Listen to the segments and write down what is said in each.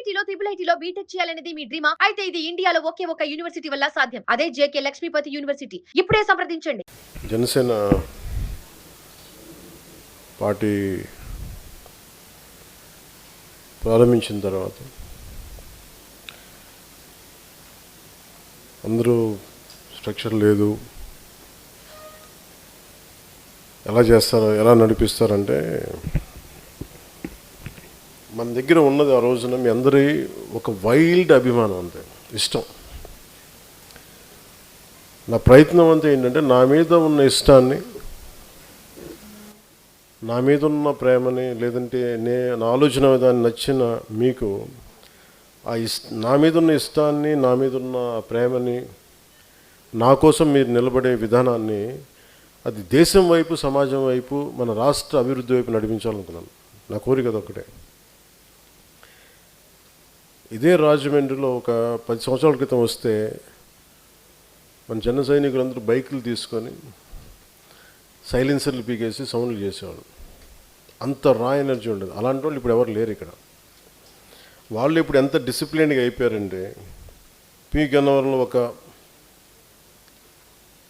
ఐఐటీలో triple ఐటీలో BTech చేయాలనేది మీ డ్రీమా? అయితే ఇది ఇండియాలో ఒకే ఒక యూనివర్సిటీ వల్ల సాధ్యం. అదే జేకే లక్ష్మీపతి యూనివర్సిటీ. ఇప్పుడే సంప్రదించండి. జనసేన పార్టీ ప్రారంభించిన తర్వాత అందరూ స్ట్రక్చర్ లేదు, ఎలా చేస్తారో, ఎలా నడిపిస్తారంటే, మన దగ్గర ఉన్నది ఆ రోజున మీ అందరి ఒక వైల్డ్ అభిమానం, అంతే ఇష్టం. నా ప్రయత్నం అంతా ఏంటంటే, నా మీద ఉన్న ఇష్టాన్ని, నా మీద ఉన్న ప్రేమని, లేదంటే నా ఆలోచన విధాన్ని నచ్చిన మీకు నా మీద ఉన్న ఇష్టాన్ని, నా మీద ఉన్న ప్రేమని, నా కోసం మీరు నిలబడే విధానాన్ని అది దేశం వైపు, సమాజం వైపు, మన రాష్ట్ర అభివృద్ధి వైపు నడిపించాలనుకున్నాను. నా కోరిక అదొక్కటే. ఇదే రాజమండ్రిలో ఒక 10 సంవత్సరాల క్రితం వస్తే మన జన సైనికులందరూ బైకులు తీసుకొని సైలెన్సర్లు పీకేసి సౌండ్లు చేసేవాళ్ళు. అంత రా ఎనర్జీ ఉండదు. అలాంటి వాళ్ళు ఇప్పుడు ఎవరు లేరు ఇక్కడ. వాళ్ళు ఇప్పుడు ఎంత డిసిప్లిన్గా అయిపోయారంటే, పి గన్నవరంలో ఒక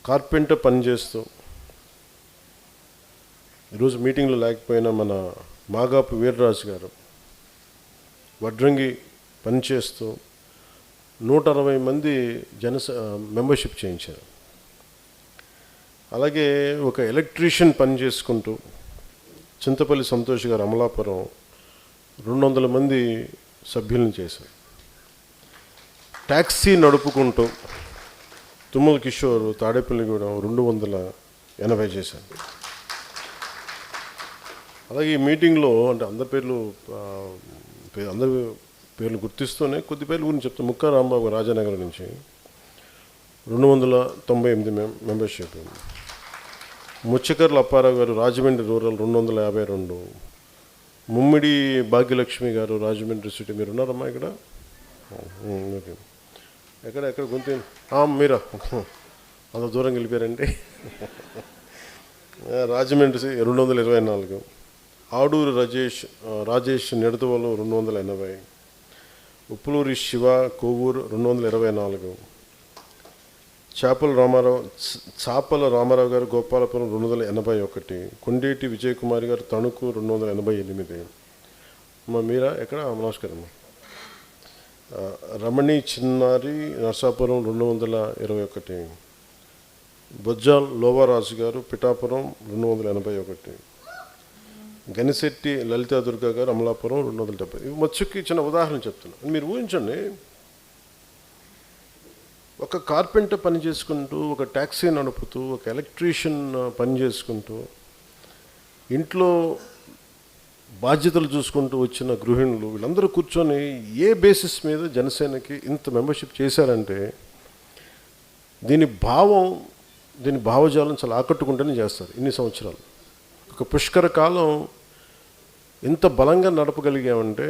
కార్పెంటర్ పనిచేస్తూ, ఈరోజు మీటింగ్లో లేకపోయినా మన మాగాపు వీర్రాజు గారు వడ్రంగి పనిచేస్తూ 160 మంది మెంబర్షిప్ చేయించారు. అలాగే ఒక ఎలక్ట్రీషియన్ పని చేసుకుంటూ చింతపల్లి సంతోష్ గారు అమలాపురం 200 మంది సభ్యులను చేశారు. ట్యాక్సీ నడుపుకుంటూ తుమ్మల కిషోర్ తాడేపల్లిగూడెం 280 చేశారు. అలాగే ఈ మీటింగ్లో అంటే అందరి పేర్లు గుర్తిస్తూనే కొద్ది పేర్ల గురించి చెప్తాను. ముక్కా రాంబాబు రాజానగర్ నుంచి 298 మెంబర్షిప్. ముచ్చకర్ల అప్పారావు గారు రాజమండ్రి రూరల్ 252. ముమ్మిడి భాగ్యలక్ష్మి గారు రాజమండ్రి సిటీ. మీరు ఉన్నారమ్మా ఇక్కడ? ఓకే. ఎక్కడ గొంతు మీరా అంత దూరం వెళ్ళిపోయారండి. రాజమండ్రి 224. ఆడూరు రాజేష్ నిడదవోలు 280. ఉప్పులూరి శివ కొవ్వూరు 224. చాపల రామారావు గారు గోపాలపురం 281. కొండేటి విజయకుమారి గారు తణుకు 288. మీరా ఎక్కడ? నమస్కారం. రమణి చిన్నారి నర్సాపురం 221. బొజ్జాల్ లోవారాజు గారు పిఠాపురం 281. గనిశెట్టి లలితా దుర్గా గారు అమలాపురం 270. ఇవి మచ్చుకి చిన్న ఉదాహరణ చెప్తున్నాను. మీరు ఊహించండి, ఒక కార్పెంటర్ పని చేసుకుంటూ, ఒక ట్యాక్సీ నడుపుతూ, ఒక ఎలక్ట్రీషియన్ పని చేసుకుంటూ, ఇంట్లో బాధ్యతలు చూసుకుంటూ వచ్చిన గృహిణులు వీళ్ళందరూ కూర్చొని ఏ బేసిస్ మీద జనసేనకి ఇంత మెంబర్షిప్ చేశారంటే, దీని భావజాలం చాలా ఆకట్టుకుంటూనే చేస్తారు. ఇన్ని సంవత్సరాలు ఒక పుష్కర కాలం ఎంత బలంగా నడపగలిగామంటే,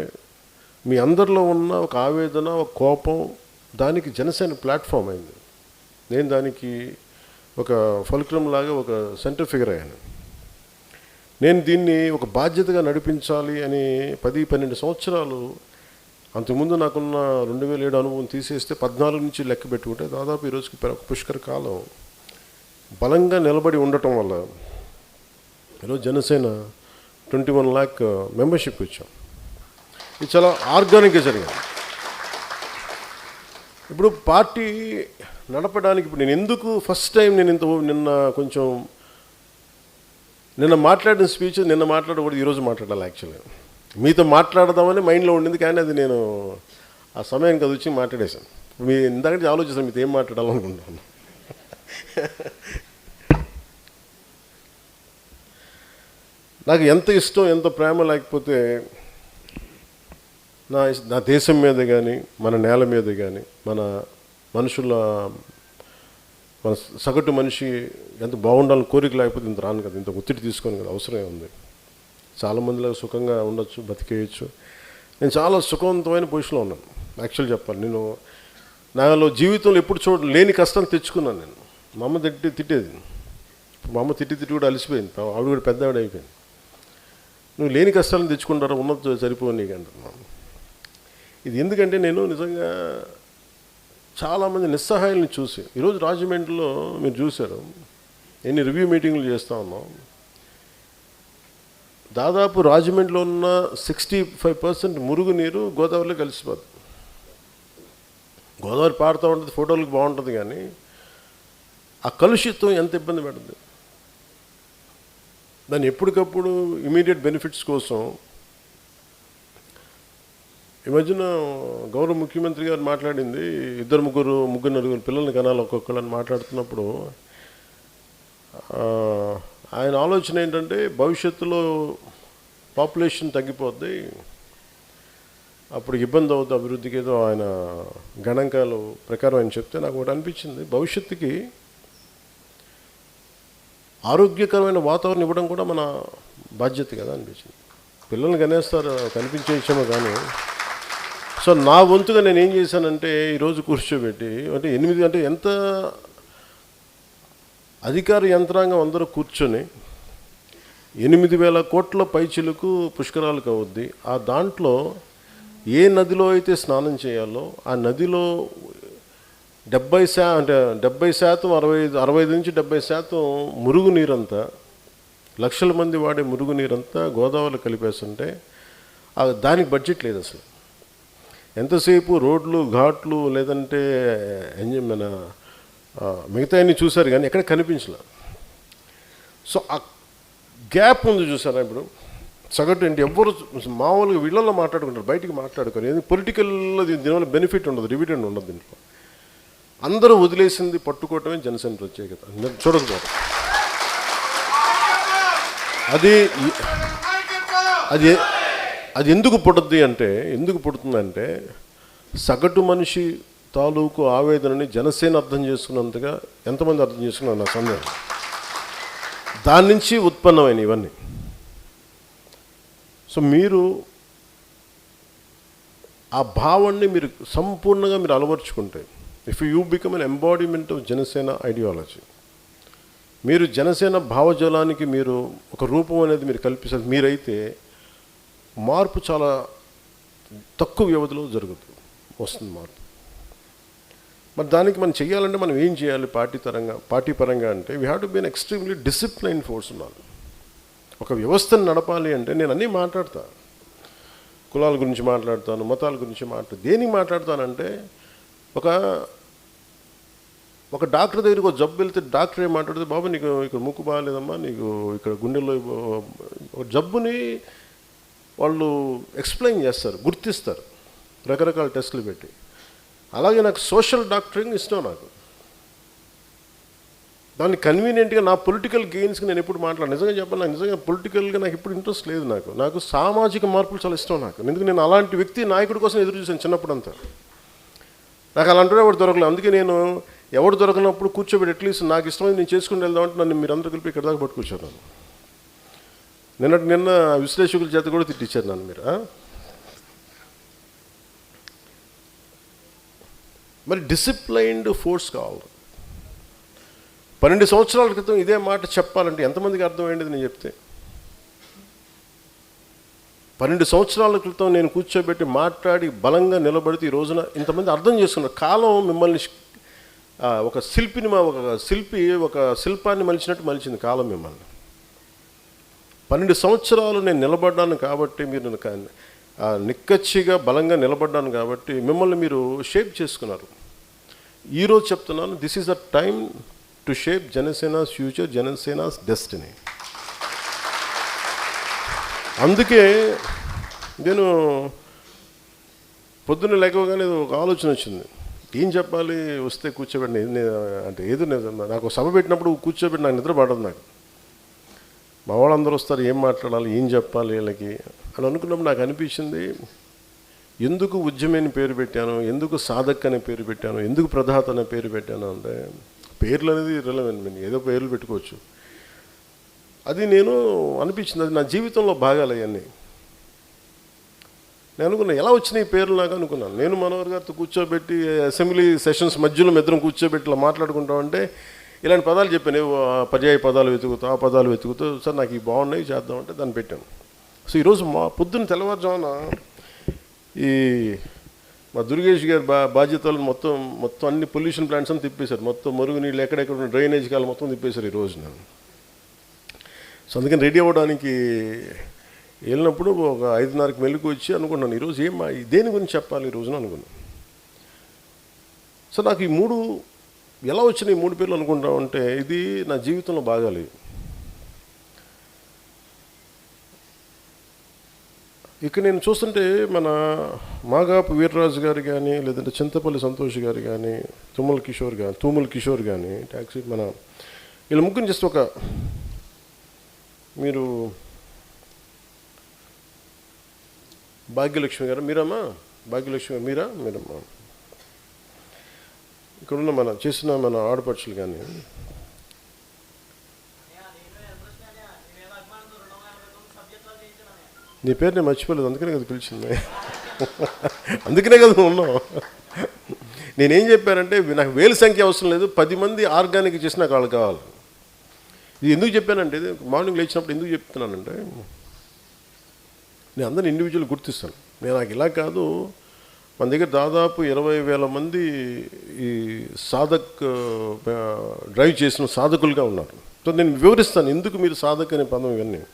మీ అందరిలో ఉన్న ఒక ఆవేదన, ఒక కోపం, దానికి జనసేన ప్లాట్ఫామ్ అయింది. నేను దానికి ఒక ఫల్క్రమ్ లాగా ఒక సెంటర్ ఫిగర్ అయ్యాను. నేను దీన్ని ఒక బాధ్యతగా నడిపించాలి అని 10-12 సంవత్సరాలు, అంతకుముందు నాకున్న 2007 అనుభవం తీసేస్తే 14 నుంచి లెక్క పెట్టుకుంటే దాదాపు ఈరోజుకి ఒక పుష్కర కాలం బలంగా నిలబడి ఉండటం వల్ల ఈరోజు జనసేన 21 lakh మెంబర్షిప్ వచ్చాం. ఇది చాలా ఆర్గానిక్గా జరిగింది. ఇప్పుడు పార్టీ నడపడానికి ఇప్పుడు నేను ఎందుకు ఫస్ట్ టైం నిన్న మాట్లాడిన స్పీచ్ నిన్న మాట్లాడకూడదు, ఈరోజు మాట్లాడాలి. యాక్చువల్గా మీతో మాట్లాడదామని మైండ్లో ఉండింది, కానీ అది నేను ఆ సమయానికి అది వచ్చి మాట్లాడేశాను. మీ ఇందాక ఆలోచిస్తాను మీతో ఏం మాట్లాడాలనుకుంటున్నాను. నాకు ఎంత ఇష్టం, ఎంత ప్రేమ లేకపోతే నా దేశం మీద కానీ, మన నేల మీద కానీ, మన సగటు మనిషి ఎంత బాగుండాలని కోరిక లేకపోతే ఇంత రాను కదా, ఇంత ఒత్తిడి తీసుకొని కదా, అవసరమే ఉంది. చాలామందిలో సుఖంగా ఉండొచ్చు, బతికేయచ్చు. నేను చాలా సుఖవంతమైన పొజిషన్లో ఉన్నాను. యాక్చువల్ చెప్పాలి, నాలో జీవితంలో ఎప్పుడు లేని కష్టాలు తెచ్చుకున్నాను నేను. మా అమ్మ తిట్టేది. మా అమ్మ తిట్టి కూడా అలసిపోయింది. ఆవిడ కూడా పెద్ద ఆవిడ అయిపోయింది. నువ్వు లేని కష్టాలను తెచ్చుకుంటారా, ఉన్నది సరిపోయి నీకు అంటున్నాను. ఇది ఎందుకంటే నేను నిజంగా చాలామంది నిస్సహాయాలను చూసి ఈరోజు రాజమండ్రిలో మీరు చూశారు ఎన్ని రివ్యూ మీటింగ్లు చేస్తూ ఉన్నాం. దాదాపు రాజమండ్రిలో ఉన్న 65% మురుగునీరు గోదావరిలో కలిసిపోతుంది. గోదావరి పాడుతూ ఉంటుంది, ఫోటోలకు బాగుంటుంది, కానీ ఆ కలుషిత్వం ఎంత ఇబ్బంది పెడుతుంది. దాన్ని ఎప్పటికప్పుడు ఇమీడియట్ బెనిఫిట్స్ కోసం ఈ మధ్యన గౌరవ ముఖ్యమంత్రి గారు మాట్లాడింది, ముగ్గురు నలుగురు పిల్లల్ని కనాలి ఒక్కొక్కళ్ళని మాట్లాడుతున్నప్పుడు ఆయన ఆలోచన ఏంటంటే భవిష్యత్తులో పాపులేషన్ తగ్గిపోద్ది, అప్పుడు ఇబ్బంది అవుతుంది అభివృద్ధికి. ఏదో ఆయన గణాంకాలు ప్రకారం ఆయన చెప్తే నాకు ఒకటి అనిపించింది, భవిష్యత్తుకి ఆరోగ్యకరమైన వాతావరణం ఇవ్వడం కూడా మన బాధ్యత కదా అనిపించింది. పిల్లల్ని కనేస్తారు కనిపించేసామో కానీ. సో నా వంతుగా నేను ఏం చేశానంటే ఈరోజు కూర్చోబెట్టి అంటే 8 అంటే ఎంత అధికార యంత్రాంగం అందరూ కూర్చొని 8,000 కోట్ల పైచిలకు పుష్కరాలకు అవుద్ది. ఆ దాంట్లో ఏ నదిలో అయితే స్నానం చేయాలో ఆ నదిలో 70% 65 నుంచి 70% మురుగునీరంతా, లక్షల మంది వాడే మురుగునీరంతా గోదావరిలో కలిపేస్తుంటే దానికి బడ్జెట్ లేదు అసలు. ఎంతసేపు రోడ్లు ఘాట్లు లేదంటే మన మిగతా అన్ని చూశారు కానీ ఎక్కడ కనిపించలే. సో ఆ గ్యాప్ ఉంది చూసారా. ఇప్పుడు సగటు ఏంటి ఎవ్వరు మామూలుగా వీళ్ళల్లో మాట్లాడుకుంటారు, బయటికి మాట్లాడుకోరు. ఎందుకు పొలిటికల్లో దీనివల్ల బెనిఫిట్ ఉండదు, డివిడెండ్ ఉండదు దీంట్లో. అందరూ వదిలేసింది పట్టుకోవటమే జనసేన ప్రత్యేకత. చూడకపోవడం అది ఎందుకు పుడుతుందంటే సగటు మనిషి తాలూకు ఆవేదనని జనసేన అర్థం చేసుకున్నంతగా ఎంతమంది అర్థం చేసుకున్నారు నా సందేహం. దాని నుంచి ఉత్పన్నమైన ఇవన్నీ. సో మీరు ఆ భావాన్ని మీరు సంపూర్ణంగా మీరు అలవర్చుకుంటే, if you become an embodiment of Janasena ideology, మీరు జనసేన భావజాలానికి మీరు ఒక రూపం అనేది మీరు కల్పిస్తారు. మీరైతే మార్పు చాలా తక్కువ వ్యవధిలో వస్తుంది మార్పు. మరి దానికి మనం చేయాలంటే మనం ఏం చేయాలి పార్టీ పరంగా అంటే we have to be an extremely discipline force ఉండాలి. ఒక వ్యవస్థను నడపాలి అంటే నేను అన్నీ మాట్లాడతా, కులాల గురించి మాట్లాడతాను, మతాల గురించి దేనికి మాట్లాడతానంటే ఒక డాక్టర్ దగ్గరికి ఒక జబ్బు వెళ్తే డాక్టర్ ఏం మాట్లాడితే, బాబు నీకు ఇక్కడ ముక్కు బాగాలేదమ్మా, నీకు ఇక్కడ గుండెల్లో ఒక జబ్బుని వాళ్ళు ఎక్స్ప్లెయిన్ చేస్తారు, గుర్తిస్తారు రకరకాల టెస్టులు పెట్టి. అలాగే నాకు సోషల్ డాక్టరింగ్ ఇష్టం. నాకు దాన్ని కన్వీనియంట్గా నా పొలిటికల్ గెయిన్స్కి నేను ఎప్పుడు నిజంగా చెప్పాలి, నాకు నిజంగా పొలిటికల్గా నాకు ఇప్పుడు ఇంట్రెస్ట్ లేదు. నాకు సామాజిక మార్పులు చాలా ఇష్టం. ఎందుకు నేను అలాంటి వ్యక్తి నాయకుడి కోసం ఎదురు చూశాను చిన్నప్పుడు అంతా. నాకు అలాంటి ఎవరు దొరకలేదు. అందుకే నేను ఎవరు దొరకనప్పుడు కూర్చోబెట్టి అట్లీస్ట్ నాకు ఇష్టమైంది నేను చేసుకుని వెళ్దామంటే నన్ను మీరు అందరూ కలిపి ఇక్కడ దాకా పట్టుకొచ్చాను. నిన్న విశ్లేషకుల చేత కూడా తిట్టించారు నన్ను మీరు. మరి డిసిప్లైన్డ్ ఫోర్స్ కావాలి. 12 సంవత్సరాల క్రితం ఇదే మాట చెప్పాలంటే ఎంతమందికి అర్థమైంది నేను చెప్తే? 12 సంవత్సరాల క్రితం నేను కూర్చోబెట్టి మాట్లాడి బలంగా నిలబడితే ఈ రోజున ఇంతమంది అర్థం చేసుకున్నారు. కాలం మిమ్మల్ని ఒక శిల్పాన్ని మలిచినట్టు మలిచింది కాలం మిమ్మల్ని. 12 సంవత్సరాలు నేను నిలబడ్డాను కాబట్టి, మీరు నిక్కచ్చిగా బలంగా నిలబడ్డాను కాబట్టి మిమ్మల్ని మీరు షేప్ చేసుకున్నారు. ఈరోజు చెప్తున్నాను, this is the time to shape Janasena's future, Janasena's destiny. అందుకే నేను పొద్దున్న లేకగానే ఒక ఆలోచన వచ్చింది, ఏం చెప్పాలి వస్తే కూర్చోబెట్టి అంటే ఏదో నాకు సభ పెట్టినప్పుడు కూర్చోబెట్టి నాకు నిద్ర పడదు. నాకు మా వాళ్ళందరూ వస్తారు, ఏం మాట్లాడాలి, ఏం చెప్పాలి వీళ్ళకి అని అనుకున్నప్పుడు నాకు అనిపించింది, ఎందుకు ఉద్యమని పేరు పెట్టాను, ఎందుకు సాధక్ అనే పేరు పెట్టాను, ఎందుకు ప్రధాత అనే పేరు పెట్టాను అంటే పేర్లు అనేది రిలవెంట్. నేను ఏదో పేర్లు పెట్టుకోవచ్చు. అది నేను అనిపించింది, అది నా జీవితంలో భాగాలు అవన్నీ. నేను అనుకున్నా ఎలా వచ్చినాయి పేర్లు నాకు అనుకున్నాను. నేను మనోహర్ గారితో కూర్చోబెట్టి అసెంబ్లీ సెషన్స్ మధ్యలో ఇద్దరం కూర్చోబెట్టి ఇలా మాట్లాడుకుంటామంటే ఇలాంటి పదాలు చెప్పాను, పర్యాయ పదాలు వెతుకుతూ ఆ పదాలు వెతుకుతూ సార్ నాకు ఇవి బాగున్నాయి చేద్దామంటే దాన్ని పెట్టాను. సో ఈరోజు పొద్దున్న తెల్లవారుజామున ఈ మా దుర్గేష్ గారు బాధ్యతలను మొత్తం అన్ని పొల్యూషన్ ప్లాంట్స్ అని తిప్పేశారు. మొత్తం మురుగునీళ్ళు ఎక్కడెక్కడ ఉన్న డ్రైనేజ్ కాలు మొత్తం తిప్పేశారు ఈ రోజున. సో అందుకని రెడీ అవ్వడానికి వెళ్ళినప్పుడు ఒక 5:30కి మెలుకు వచ్చి అనుకున్నాను ఈరోజు దేని గురించి చెప్పాలి ఈ రోజున అనుకున్నాను. సో నాకు ఈ 3 ఎలా వచ్చినాయి 3 పేర్లు అనుకుంటా ఉంటే ఇది నా జీవితంలో బాగాలేదు. ఇక్కడ నేను చూస్తుంటే మన మాగాపు వీర్రాజు గారు కానీ, లేదంటే చింతపల్లి సంతోష్ గారు కానీ, తూముల కిషోర్ కానీ ట్యాక్సీ మన వీళ్ళ ముగ్గురు జస్ట్ ఒక మీరు భాగ్యలక్ష్మి గారు మీరమ్మా, భాగ్యలక్ష్మి గారు మీరమ్మా, ఇక్కడున్న చేసిన మన ఆడపడుచులు కానీ నీ పేరు నేను మర్చిపోలేదు, అందుకనే కదా పిలిచింది. అందుకనే కదా ఉన్నాం. నేనేం చెప్పానంటే నాకు వేల సంఖ్య అవసరం లేదు, 10 మంది ఆర్గానిక్ చేసి నాకు వాళ్ళు కావాలి. ఇది ఎందుకు చెప్పానంటే ఇది మార్నింగ్ లేచినప్పుడు ఎందుకు చెప్తున్నానంటే నేను అందరిని ఇండివిజువల్ గుర్తిస్తాను. నాకు ఇలా కాదు, మన దగ్గర దాదాపు 20,000 మంది ఈ సాధక్ డ్రైవ్ చేసిన సాధకులుగా ఉన్నారు. సో నేను వివరిస్తాను ఎందుకు మీరు సాధక్ అనే పదం ఇవన్నీ.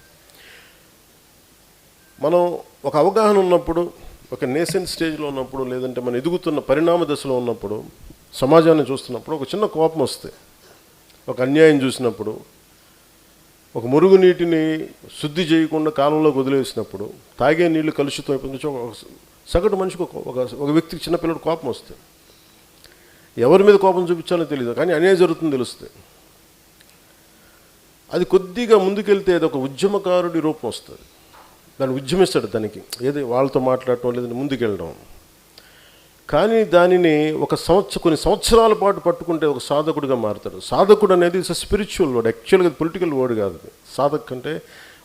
మనం ఒక అవగాహన ఉన్నప్పుడు, ఒక నేసెంట్ స్టేజ్లో ఉన్నప్పుడు, లేదంటే మనం ఎదుగుతున్న పరిణామ దశలో ఉన్నప్పుడు, సమాజాన్ని చూస్తున్నప్పుడు ఒక చిన్న కోపం వస్తే, ఒక అన్యాయం చూసినప్పుడు, ఒక మురుగునీటిని శుద్ధి చేయకుండా కాలంలోకి వదిలేసినప్పుడు, తాగే నీళ్లు కలుషితం అయిపోతుంది. సగటు మనిషికి ఒక వ్యక్తికి చిన్నపిల్లడు కోపం వస్తుంది. ఎవరి మీద కోపం చూపించాలో తెలియదు, కానీ అన్యాయం జరుగుతుంది తెలుస్తుంది. అది కొద్దిగా ముందుకెళ్తే అది ఒక ఉద్యమకారుడి రూపం వస్తుంది. దాన్ని ఉద్యమిస్తాడు, దానికి ఏది వాళ్ళతో మాట్లాడటం లేదంటే ముందుకెళ్ళడం. కానీ దానిని కొన్ని సంవత్సరాల పాటు పట్టుకుంటే ఒక సాధకుడిగా మారుతాడు. సాధకుడు అనేది ఇట్స్ స్పిరిచువల్ వర్డ్, యాక్చువల్గా పొలిటికల్ వర్డ్ కాదు. సాధక్ అంటే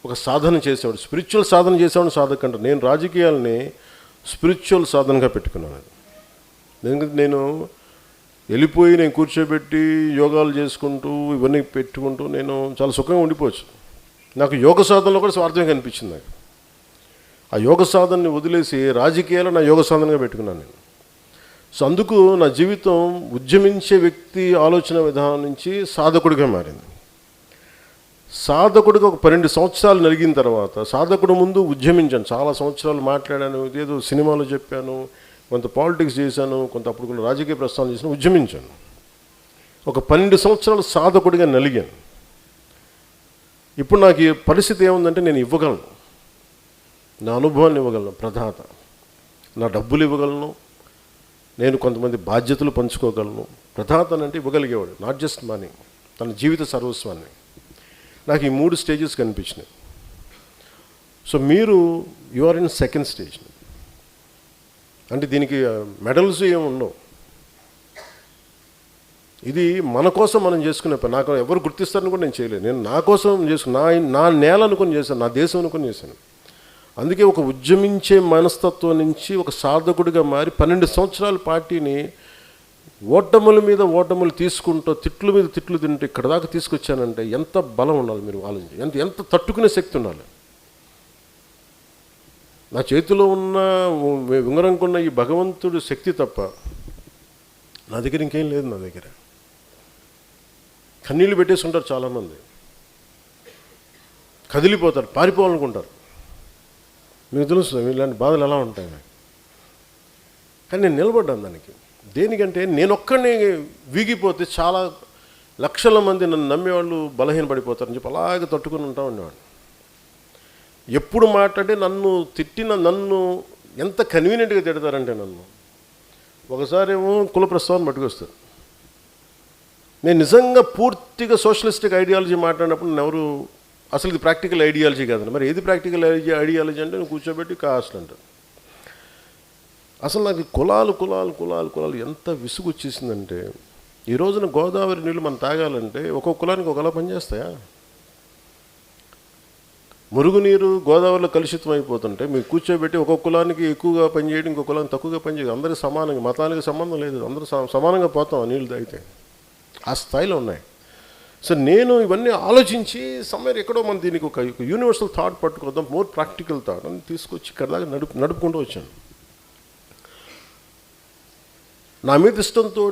ఒక సాధన చేసేవాడు, స్పిరిచువల్ సాధన చేసేవాడు సాధక్ అంటారు. నేను రాజకీయాలని స్పిరిచువల్ సాధనగా పెట్టుకున్నాను. ఎందుకంటే నేను వెళ్ళిపోయి నేను కూర్చోబెట్టి యోగాలు చేసుకుంటూ ఇవన్నీ పెట్టుకుంటూ నేను చాలా సుఖంగా ఉండిపోవచ్చు. నాకు యోగ సాధనలో కూడా స్వార్థమే కనిపించింది. నాకు ఆ యోగ సాధనని వదిలేసి రాజకీయాలు నా యోగ సాధనగా పెట్టుకున్నాను నేను. సో అందుకు నా జీవితం ఉద్యమించే వ్యక్తి ఆలోచన విధానం నుంచి సాధకుడిగా మారింది. సాధకుడిగా ఒక 12 సంవత్సరాలు నలిగిన తర్వాత, సాధకుడు ముందు ఉద్యమించాను, చాలా సంవత్సరాలు మాట్లాడాను, ఏదో సినిమాలో చెప్పాను, కొంత పాలిటిక్స్ చేశాను, కొంత అప్పుడు కూడా రాజకీయ ప్రస్థానం చేశాను, ఉద్యమించాను. ఒక 12 సంవత్సరాలు సాధకుడిగా నలిగాను. ఇప్పుడు నాకు ఈ పరిస్థితి ఏముందంటే నేను ఇవ్వగలను, నా అనుభవాన్ని ఇవ్వగలను, ప్రదాత, నా డబ్బులు ఇవ్వగలను, నేను కొంతమంది బాధ్యతలు పంచుకోగలను. ప్రదాత అంటే ఇవ్వగలిగేవాడు, నాట్ జస్ట్ మనీ, తన జీవిత సర్వస్వాన్ని. నాకు ఈ 3 స్టేజెస్ కనిపించినాయి. So you are in second stage. అంటే దీనికి మెడల్స్ ఏమి ఉండవు. ఇది మన కోసం మనం చేసుకునే పని. నాకు ఎవరు గుర్తిస్తారని కూడా నేను చేయలేదు. నేను నా కోసం నా నేల అనుకుని చేశాను, నా దేశం అనుకుని చేశాను. అందుకే ఒక ఉద్యమించే మనస్తత్వం నుంచి ఒక సాధకుడిగా మారి 12 సంవత్సరాల పార్టీని ఓటముల మీద ఓటములు తీసుకుంటూ తిట్లు మీద తిట్లు తింటూ ఇక్కడ దాకా తీసుకొచ్చానంటే ఎంత బలం ఉండాలి మీరు ఆలోచించి, ఎంత తట్టుకునే శక్తి ఉండాలి. నా చేతిలో ఉన్న ఉంగరంకున్న ఈ భగవంతుడి శక్తి తప్ప నా దగ్గర ఇంకేం లేదు. నా దగ్గర కన్నీళ్ళు పెట్టేసుకుంటారు చాలామంది, కదిలిపోతారు, పారిపోవాలనుకుంటారు. మీకు తెలుసు ఇలాంటి బాధలు ఎలా ఉంటాయి. కానీ నేను నిలబడ్డాను దానికి. దేనికంటే నేను ఒక్కడిని వీగిపోతే చాలా లక్షల మంది నన్ను నమ్మేవాళ్ళు బలహీనపడిపోతారని చెప్పి అలాగే తట్టుకుని ఉంటా ఉండేవాడిని. ఎప్పుడు మాట్లాడితే నన్ను ఎంత కన్వీనియంట్గా తిడతారంటే, నన్ను ఒకసారి ఏమో కుల ప్రస్తావన పట్టుకొస్తారు. నేను నిజంగా పూర్తిగా సోషలిస్టిక్ ఐడియాలజీ మాట్లాడినప్పుడు నన్ను ఎవరు అసలు ఇది ప్రాక్టికల్ ఐడియాలజీ కాదండి. మరి ఏది ప్రాక్టికల్ ఐడియాలజీ అంటే నేను కూర్చోబెట్టి కాస్ట్ అంటారు. అసలు నాకు కులాలు ఎంత విసుగు వచ్చేసిందంటే, ఈ రోజున గోదావరి నీళ్ళు మనం తాగాలంటే ఒక్కొక్క కులానికి ఒకలా పనిచేస్తాయా? మురుగునీరు గోదావరిలో కలుషితం అయిపోతుంటే మీకు కూర్చోబెట్టి ఒక్కొక్క కులానికి ఎక్కువగా పనిచేయడం, ఇంకొక కులానికి తక్కువగా పనిచేయడం, అందరికీ సమానంగా, మతానికి సంబంధం లేదు, అందరూ సమానంగా పోతాం నీళ్ళు తాగితే. ఆ స్థాయిలో ఉన్నాయి. సో నేను ఇవన్నీ ఆలోచించి సమ్వేర్ ఎక్కడో మనం దీనికి ఒక యూనివర్సల్ థాట్ పట్టుకోద్దాం, మోర్ ప్రాక్టికల్ థాట్ అని తీసుకొచ్చి ఇక్కడ దాకా నడుపుకుంటూ వచ్చాను. నా మీద ఇష్టంతో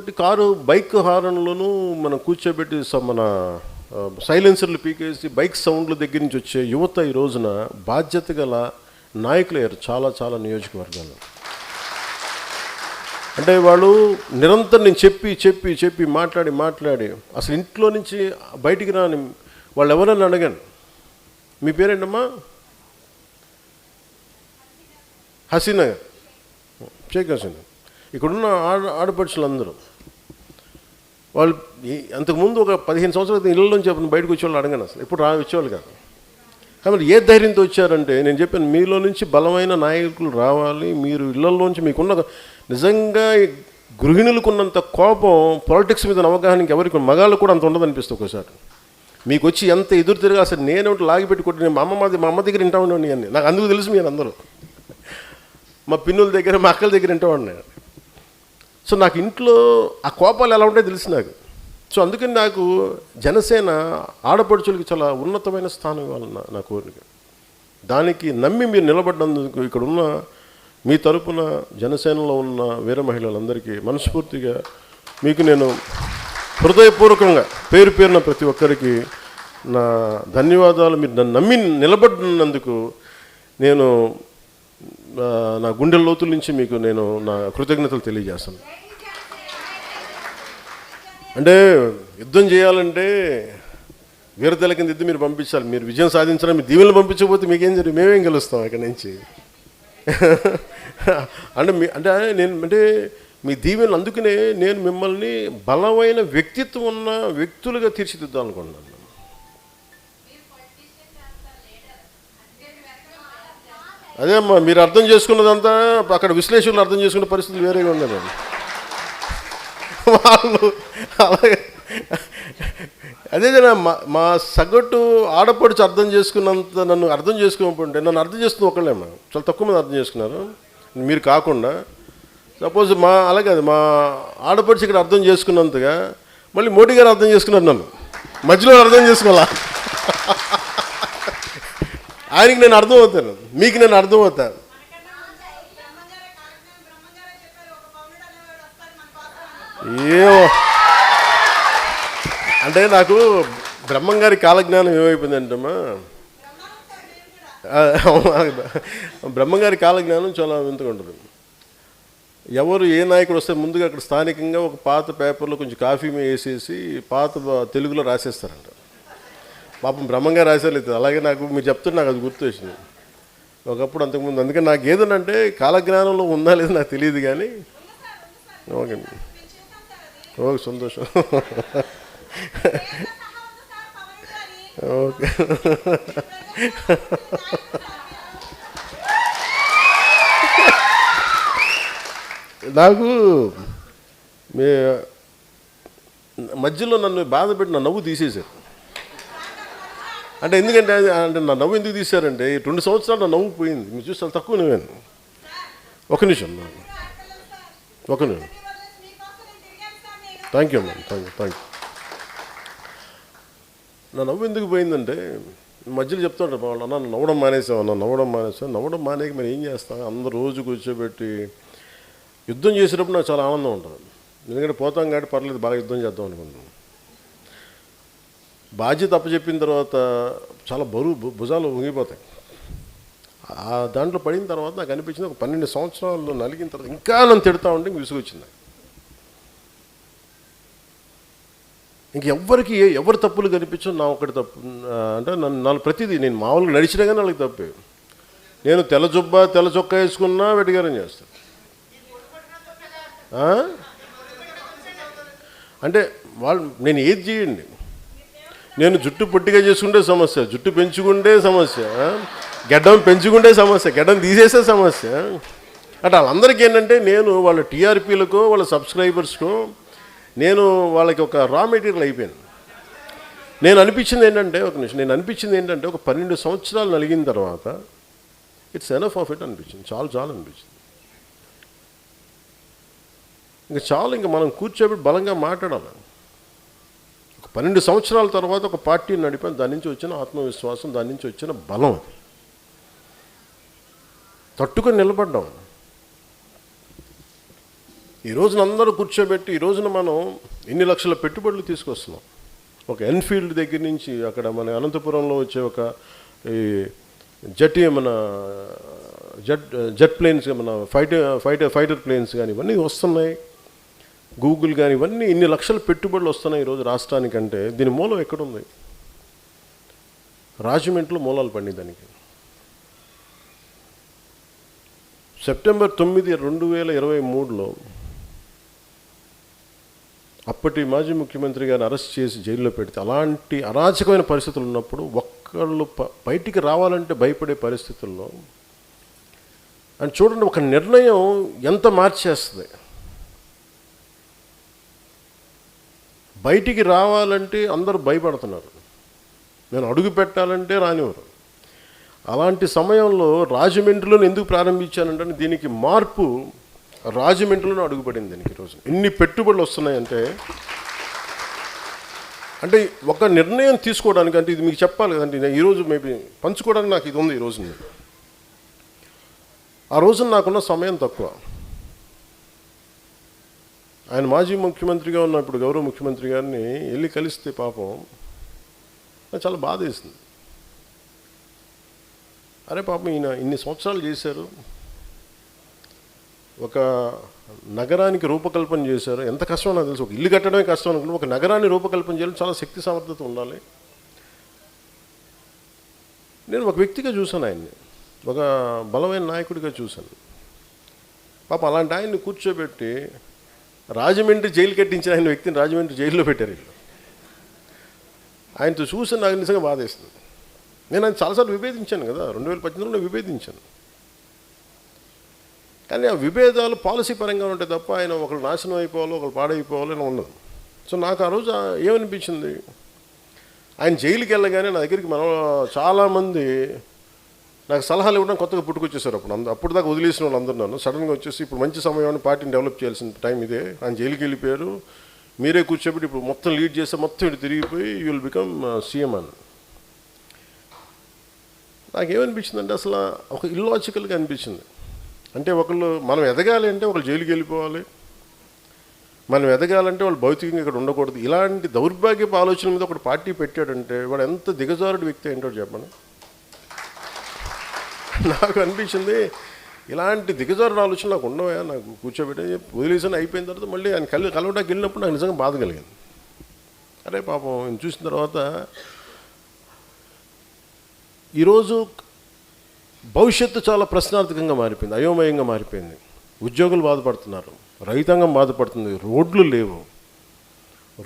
బైక్ హారన్లోనూ మనం కూర్చోబెట్టి మన సైలెన్సర్లు పీకేసి బైక్ సౌండ్ల దగ్గర నుంచి వచ్చే యువత ఈ రోజున బాధ్యత గల నాయకులు అయ్యారు చాలా చాలా నియోజకవర్గాలు. అంటే వాళ్ళు నిరంతరం నేను చెప్పి మాట్లాడి అసలు ఇంట్లో నుంచి బయటికి రాని వాళ్ళు ఎవరని అడగాను, మీ పేరేంటమ్మా? హసీనా గారు, షేక్ హసీనా. ఇక్కడున్న ఆడపడుచులు అందరూ వాళ్ళు అంతకుముందు ఒక 15 సంవత్సరాల క్రితం ఇళ్ళలోంచి చెప్పిన బయటకు వచ్చేవాళ్ళు అడగాను, అసలు ఇప్పుడు వచ్చేవాళ్ళు కాదు. కాబట్టి ఏ ధైర్యంతో వచ్చారంటే నేను చెప్పాను, మీలో నుంచి బలమైన నాయకులు రావాలి. మీరు ఇళ్లలోంచి మీకున్న నిజంగా గృహిణులకు ఉన్నంత కోపం పాలిటిక్స్ మీద అవగాహనకి ఎవరికి మగాళ్ళు కూడా అంత ఉండదు అనిపిస్తుంది ఒకసారి. మీకు వచ్చి ఎంత ఎదురు తిరగా అసలు నేనేమిటి లాగిపెట్టి కొట్టి మా అమ్మ దగ్గర వింటా ఉండేవాడిని అన్నీ నాకు అందుకు తెలుసు. మీరు అందరూ మా పిన్నుల దగ్గర మా అక్కల దగ్గర వింటేవాడిని. సో నాకు ఇంట్లో ఆ కోపాలు ఎలా ఉంటాయో తెలుసు నాకు. సో అందుకని నాకు జనసేన ఆడపడుచులకి చాలా ఉన్నతమైన స్థానం ఇవ్వాలన్న నా కోరిక. దానికి నమ్మి మీరు నిలబడ్డందుకు ఇక్కడ ఉన్న మీ తరపున జనసేనలో ఉన్న వీర మహిళలందరికీ మనస్ఫూర్తిగా మీకు నేను హృదయపూర్వకంగా పేరు పేరున ప్రతి ఒక్కరికి నా ధన్యవాదాలు. మీరు నన్ను నమ్మి నిలబడినందుకు నేను నా గుండెల లోతుల నుంచి మీకు నేను నా కృతజ్ఞతలు తెలియజేస్తాను. అంటే యుద్ధం చేయాలంటే వీరతల కింద యుద్ధం మీరు పంపించాలి. మీరు విజయం సాధించాలి. మీ దీవెనలు పంపించకపోతే మీకేం జరిగి మేమేం గెలుస్తాం ఇక్కడి నుంచి. అంటే మీ దీవెనలు, అందుకనే నేను మిమ్మల్ని బలమైన వ్యక్తిత్వం ఉన్న వ్యక్తులుగా తీర్చిదిద్దాలనుకున్నాను. అదే అమ్మా, మీరు అర్థం చేసుకున్నదంతా అక్కడ విశ్లేషకులు అర్థం చేసుకునే పరిస్థితులు వేరేగా ఉన్నాయి. వాళ్ళు అలాగే అదే మా సగటు ఆడపడుచు అర్థం చేసుకున్నంత నన్ను అర్థం చేసుకోకపోతే, నన్ను అర్థం చేసుకున్న ఒకళ్ళేమ్మా చాలా తక్కువ మంది అర్థం చేసుకున్నారు మీరు కాకుండా. సపోజ్ అలాగే మా ఆడపడుచు ఇక్కడ అర్థం చేసుకున్నంతగా మళ్ళీ మోడీ గారు అర్థం చేసుకున్నారు నన్ను, మధ్యలో అర్థం చేసుకోవాలా. ఆయనకి నేను అర్థం అవుతాను, మీకు నేను అర్థం అవుతాను. ఏమో అంటే నాకు బ్రహ్మంగారి కాలజ్ఞానం ఏమైపోయిందంటమ్మా, బ్రహ్మంగారి కాలజ్ఞానం చాలా వింతగా ఉంటుంది. ఎవరు ఏ నాయకుడు వస్తే ముందుగా అక్కడ స్థానికంగా ఒక పాత పేపర్లో కొంచెం కాఫీ వేసేసి పాత తెలుగులో రాసేస్తారంట. పాపం బ్రహ్మంగారు రాసేలేదు. అలాగే నాకు మీరు చెప్తుంటే నాకు అది గుర్తు వచ్చింది ఒకప్పుడు అంతకుముందు. అందుకని నాకు ఏదనంటే కాలజ్ఞానంలో ఉందా లేదా నాకు తెలియదు కానీ ఓకే ఓకే సంతోషం ఓకే. నాకు మధ్యలో నన్ను బాధ పెట్టి నా నవ్వు తీసేశారు. అంటే ఎందుకంటే నా నవ్వు ఎందుకు తీశారంటే 2 సంవత్సరాలు నా నవ్వు పోయింది. మీరు చూస్తే చాలా తక్కువ నవ్వాను. ఒక నిమిషం థ్యాంక్ యూ అమ్మా, థ్యాంక్ యూ. నా నవ్వు ఎందుకు పోయిందంటే మధ్యలో చెప్తా ఉంటారు వాళ్ళు, అన్న నవ్వడం మానేసాం. నవ్వడం మానేకి మరి ఏం చేస్తాం? అందరూ రోజు కూర్చోబెట్టి యుద్ధం చేసేటప్పుడు నాకు చాలా ఆనందం ఉంటుంది. ఎందుకంటే పోతాం కాబట్టి పర్లేదు, బాగా యుద్ధం చేద్దాం అనుకుంటున్నాం. బాధ్యత అప్పచెప్పిన తర్వాత చాలా బరువు భుజాలు ఉంగిపోతాయి. దాంట్లో పడిన తర్వాత నాకు అనిపించింది, ఒక 12 సంవత్సరాలు నలిగిన తర్వాత ఇంకా నన్ను తిడతా ఉంటే ఇంక విసుగొచ్చింది. ఇంకెవ్వరికి ఎవరు తప్పులు కనిపించో నా ఒకటి తప్పు అంటే నన్ను ప్రతిదీ నేను మామూలుగా నడిచినా కానీ వాళ్ళకి తప్పే. నేను తెల్ల చొక్కా వేసుకున్నా వెటిగారం చేస్తాను. అంటే వాళ్ళు నేను ఏది చేయండి, నేను జుట్టు పొట్టిగా చేసుకుంటే సమస్య, జుట్టు పెంచుకుంటే సమస్య, గడ్డం పెంచుకుంటే సమస్య, గడ్డం తీసేసే సమస్య. అంటే వాళ్ళందరికీ ఏంటంటే నేను వాళ్ళ టీఆర్పీలకో వాళ్ళ సబ్స్క్రైబర్స్కో నేను వాళ్ళకి ఒక రా మెటీరియల్ అయిపోయాను. నేను అనిపించింది ఏంటంటే ఒక 12 సంవత్సరాలు నలిగిన తర్వాత ఇట్స్ ఎనఫ్ ఆఫ్ ఇట్ అనిపించింది. చాలా అనిపించింది. ఇంకా మనం కూర్చోబెట్టి బలంగా మాట్లాడాలి. ఒక 12 సంవత్సరాల తర్వాత ఒక పార్టీని నడిపాను. దాని నుంచి వచ్చిన ఆత్మవిశ్వాసం, దాని నుంచి వచ్చిన బలం, అది తట్టుకొని నిలబడ్డాం. ఈ రోజున అందరూ కూర్చోబెట్టి ఈ రోజున మనం ఇన్ని లక్షల పెట్టుబడులు తీసుకొస్తున్నాం. ఒక ఎన్ఫీల్డ్ దగ్గర నుంచి అక్కడ మన అనంతపురంలో వచ్చే ఒక ఈ మన జెట్ ప్లేన్స్, మన ఫైటర్ ప్లేన్స్ కానీ ఇవన్నీ వస్తున్నాయి. గూగుల్ కానీ ఇవన్నీ ఇన్ని లక్షల పెట్టుబడులు వస్తున్నాయి ఈరోజు రాష్ట్రానికంటే దీని మూలం ఎక్కడుంది? రాజమండ్రిలో మూలాలు పడినాయి దానికి. సెప్టెంబర్ 9, 2023లో అప్పటి మాజీ ముఖ్యమంత్రి గారిని అరెస్ట్ చేసి జైల్లో పెడితే అలాంటి అరాచకమైన పరిస్థితులు ఉన్నప్పుడు ఒక్కళ్ళు బయటికి రావాలంటే భయపడే పరిస్థితుల్లో అని చూడండి, ఒక నిర్ణయం ఎంత మార్చేస్తుంది. బయటికి రావాలంటే అందరూ భయపడుతున్నారు, నేను అడుగు పెట్టాలంటే రానివ్వరు. అలాంటి సమయంలో రాజమండ్రిలో ఎందుకు ప్రారంభించానంటే దీనికి మార్పు రాజమండ్రిలోనే అడుగుపడింది. దీనికి ఈరోజు ఎన్ని పెట్టుబడులు వస్తున్నాయంటే అంటే ఒక నిర్ణయం తీసుకోవడానికి, అంటే ఇది మీకు చెప్పాలి కదండి, నేను ఈరోజు మేబీ పంచుకోవడానికి నాకు ఇది ఉంది. ఈరోజు ఆ రోజున నాకున్న సమయం తక్కువ. ఆయన మాజీ ముఖ్యమంత్రిగా ఉన్నప్పుడు గౌరవ ముఖ్యమంత్రి గారిని వెళ్ళి కలిస్తే పాపం నాకు చాలా బాధ వేసింది. అరే పాపం ఈయన ఇన్ని సంవత్సరాలు చేశారు, ఒక నగరానికి రూపకల్పన చేశారు. ఎంత కష్టమో నాకు తెలుసు. ఒక ఇల్లు కట్టడమే కష్టం అనుకుంటే ఒక నగరాన్ని రూపకల్పన చేయడం చాలా శక్తి సామర్థ్యత ఉండాలి. నేను ఒక వ్యక్తిగా చూశాను ఆయన్ని, ఒక బలమైన నాయకుడిగా చూశాను. పాప అలాంటి ఆయన్ని కూర్చోబెట్టి రాజమండ్రి జైలు కట్టించిన ఆయన వ్యక్తిని రాజమండ్రి జైల్లో పెట్టారు వీళ్ళు. ఆయనతో చూసి నాకు నిజంగా బాధేస్తుంది. నేను ఆయన చాలాసార్లు విభేదించాను కదా, 2018లో విభేదించాను. కానీ ఆ విభేదాలు పాలసీ పరంగా ఉంటాయి తప్ప ఆయన ఒకళ్ళు నాశనం అయిపోవాలో ఒకళ్ళు పాడైపోవాలో అని ఉండదు. సో నాకు ఆ రోజు ఏమనిపించింది, ఆయన జైలుకి వెళ్ళగానే నా దగ్గరికి చాలామంది నాకు సలహాలు ఇవ్వడం కొత్తగా పుట్టుకొచ్చేసారు. అప్పుడు దాకా వదిలేసిన వాళ్ళు అందరూ నన్ను సడన్గా వచ్చేసి ఇప్పుడు మంచి సమయాన్ని పార్టీని డెవలప్ చేయాల్సిన టైం ఇదే, ఆయన జైలుకి వెళ్ళిపోయారు, మీరే కూర్చోబెట్టి ఇప్పుడు మొత్తం లీడ్ చేస్తే మొత్తం ఇటు తిరిగిపోయి యూ విల్ బికమ్ సీఎం అని. నాకేమనిపించిందంటే అసలు ఒక ఇల్లాజికల్గా అనిపించింది. అంటే ఒకళ్ళు మనం ఎదగాలి అంటే ఒకళ్ళు జైలుకి వెళ్ళిపోవాలి, మనం ఎదగాలంటే వాళ్ళు భౌతికంగా ఇక్కడ ఉండకూడదు. ఇలాంటి దౌర్భాగ్యపు ఆలోచన మీద ఒకటి పార్టీ పెట్టాడంటే వాడు ఎంత దిగజారుడు వ్యక్తి ఏంటో చెప్పండి. నాకు అనిపించింది ఇలాంటి దిగజారుడు ఆలోచన నాకు ఉండవా, నాకు కూర్చోబెట్టి వదిలేసిన అయిపోయిన తర్వాత మళ్ళీ ఆయన కలవడానికి వెళ్ళినప్పుడు నాకు నిజంగా బాధ కలిగింది. అరే పాపం ఆయన చూసిన తర్వాత ఈరోజు భవిష్యత్తు చాలా ప్రశ్నార్థకంగా మారిపోయింది, అయోమయంగా మారిపోయింది. ఉద్యోగులు బాధపడుతున్నారు, రైతాంగం బాధపడుతుంది, రోడ్లు లేవు,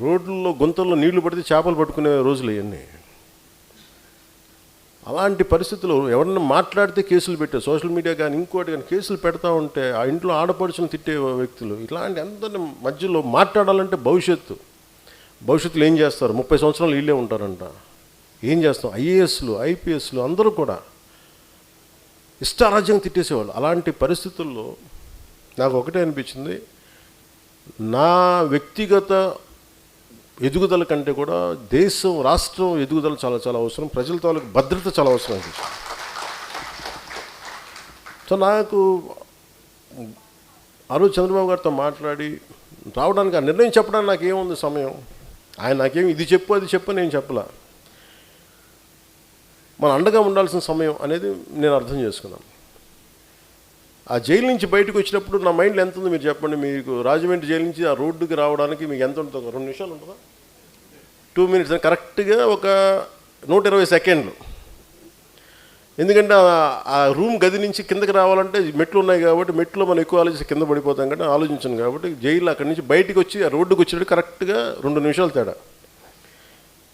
రోడ్లలో గుంతల్లో నీళ్లు పడితే చేపలు పట్టుకునే రోజులు ఇవన్నీ. అలాంటి పరిస్థితుల్లో ఎవరన్నా మాట్లాడితే కేసులు పెట్టారు, సోషల్ మీడియా కానీ ఇంకోటి కానీ కేసులు పెడతా ఉంటే ఆ ఇంట్లో ఆడపడుచుని తిట్టే వ్యక్తులు, ఇట్లాంటి అందరి మధ్యలో మాట్లాడాలంటే భవిష్యత్తులో ఏం చేస్తారు, 30 సంవత్సరాలు వీళ్ళే ఉంటారంట, ఏం చేస్తాం, ఐఏఎస్లు ఐపీఎస్లు అందరూ కూడా ఇష్టారాజ్యం తిట్టేసేవాళ్ళు. అలాంటి పరిస్థితుల్లో నాకు ఒకటే అనిపించింది, నా వ్యక్తిగత ఎదుగుదల కంటే కూడా దేశం రాష్ట్రం ఎదుగుదల చాలా చాలా అవసరం, ప్రజల తాలూకు భద్రత చాలా అవసరం అనిపించింది. సో నాకు ఆ రోజు చంద్రబాబు గారితో మాట్లాడి రావడానికి ఆ నిర్ణయం చెప్పడానికి నాకేముంది సమయం, ఆయన నాకేమి ఇది చెప్పు అది చెప్పు నేను చెప్పలా, మన అండగా ఉండాల్సిన సమయం అనేది నేను అర్థం చేసుకున్నాను. ఆ జైలు నుంచి బయటకు వచ్చినప్పుడు నా మైండ్లో ఎంత ఉందో మీరు చెప్పండి. మీకు రాజమండ్రి జైలు నుంచి ఆ రోడ్డుకి రావడానికి మీకు ఎంత ఉంటుందో, 2 నిమిషాలు ఉంటుందా, 2 మినిట్స్ కరెక్ట్గా ఒక 120 సెకండ్లు. ఎందుకంటే ఆ రూమ్ గది నుంచి కిందకి రావాలంటే మెట్లు ఉన్నాయి కాబట్టి మెట్లో మనం ఎక్కువ ఆలోచించి కింద పడిపోతాం కాబట్టి ఆలోచించాను కాబట్టి జైలు అక్కడి నుంచి బయటికి వచ్చి ఆ రోడ్డుకి వచ్చినట్టు కరెక్ట్గా 2 నిమిషాలు తేడా.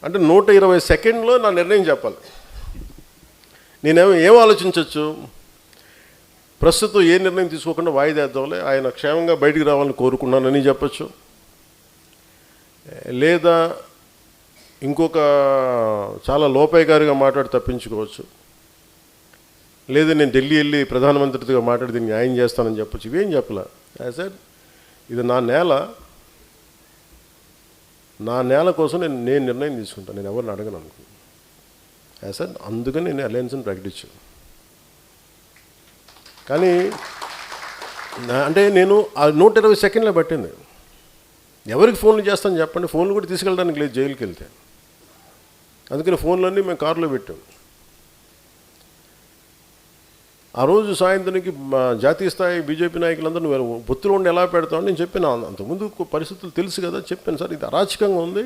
అంటే 120 సెకండ్లో నా నిర్ణయం చెప్పాలి. ఏం ఆలోచించవచ్చు, ప్రస్తుతం ఏ నిర్ణయం తీసుకోకుండా వాయిదేద్దాంలే, ఆయన క్షేమంగా బయటికి రావాలని కోరుకున్నానని చెప్పచ్చు, లేదా ఇంకొక చాలా లోపాయకారిగా మాట్లాడి తప్పించుకోవచ్చు, లేదా నేను ఢిల్లీ వెళ్ళి ప్రధానమంత్రితో మాట్లాడి దీన్ని న్యాయం చేస్తానని చెప్పచ్చు. ఇవేం చెప్పలే. సార్ ఇది నా నేల కోసం నేను నిర్ణయం తీసుకుంటాను, నేను ఎవరిని అడగను అనుకున్నాను. సార్ అందుకని నేను అలయన్స్ని ప్రకటించాను. కానీ అంటే నేను ఆ 120 సెకండ్లే పట్టింది. ఎవరికి ఫోన్లు చేస్తాను చెప్పండి? ఫోన్లు కూడా తీసుకెళ్ళడానికి లేదు జైలుకి వెళ్తే. అందుకని ఫోన్లన్నీ మేము కారులో పెట్టాం. ఆ రోజు సాయంత్రానికి జాతీయ స్థాయి బీజేపీ నాయకులందరూ నువ్వు పొత్తులు ఉండి ఎలా పెడతావు నేను చెప్పాను. అంతకుముందు పరిస్థితులు తెలుసు కదా, చెప్పాను సార్ ఇది అరాచకంగా ఉంది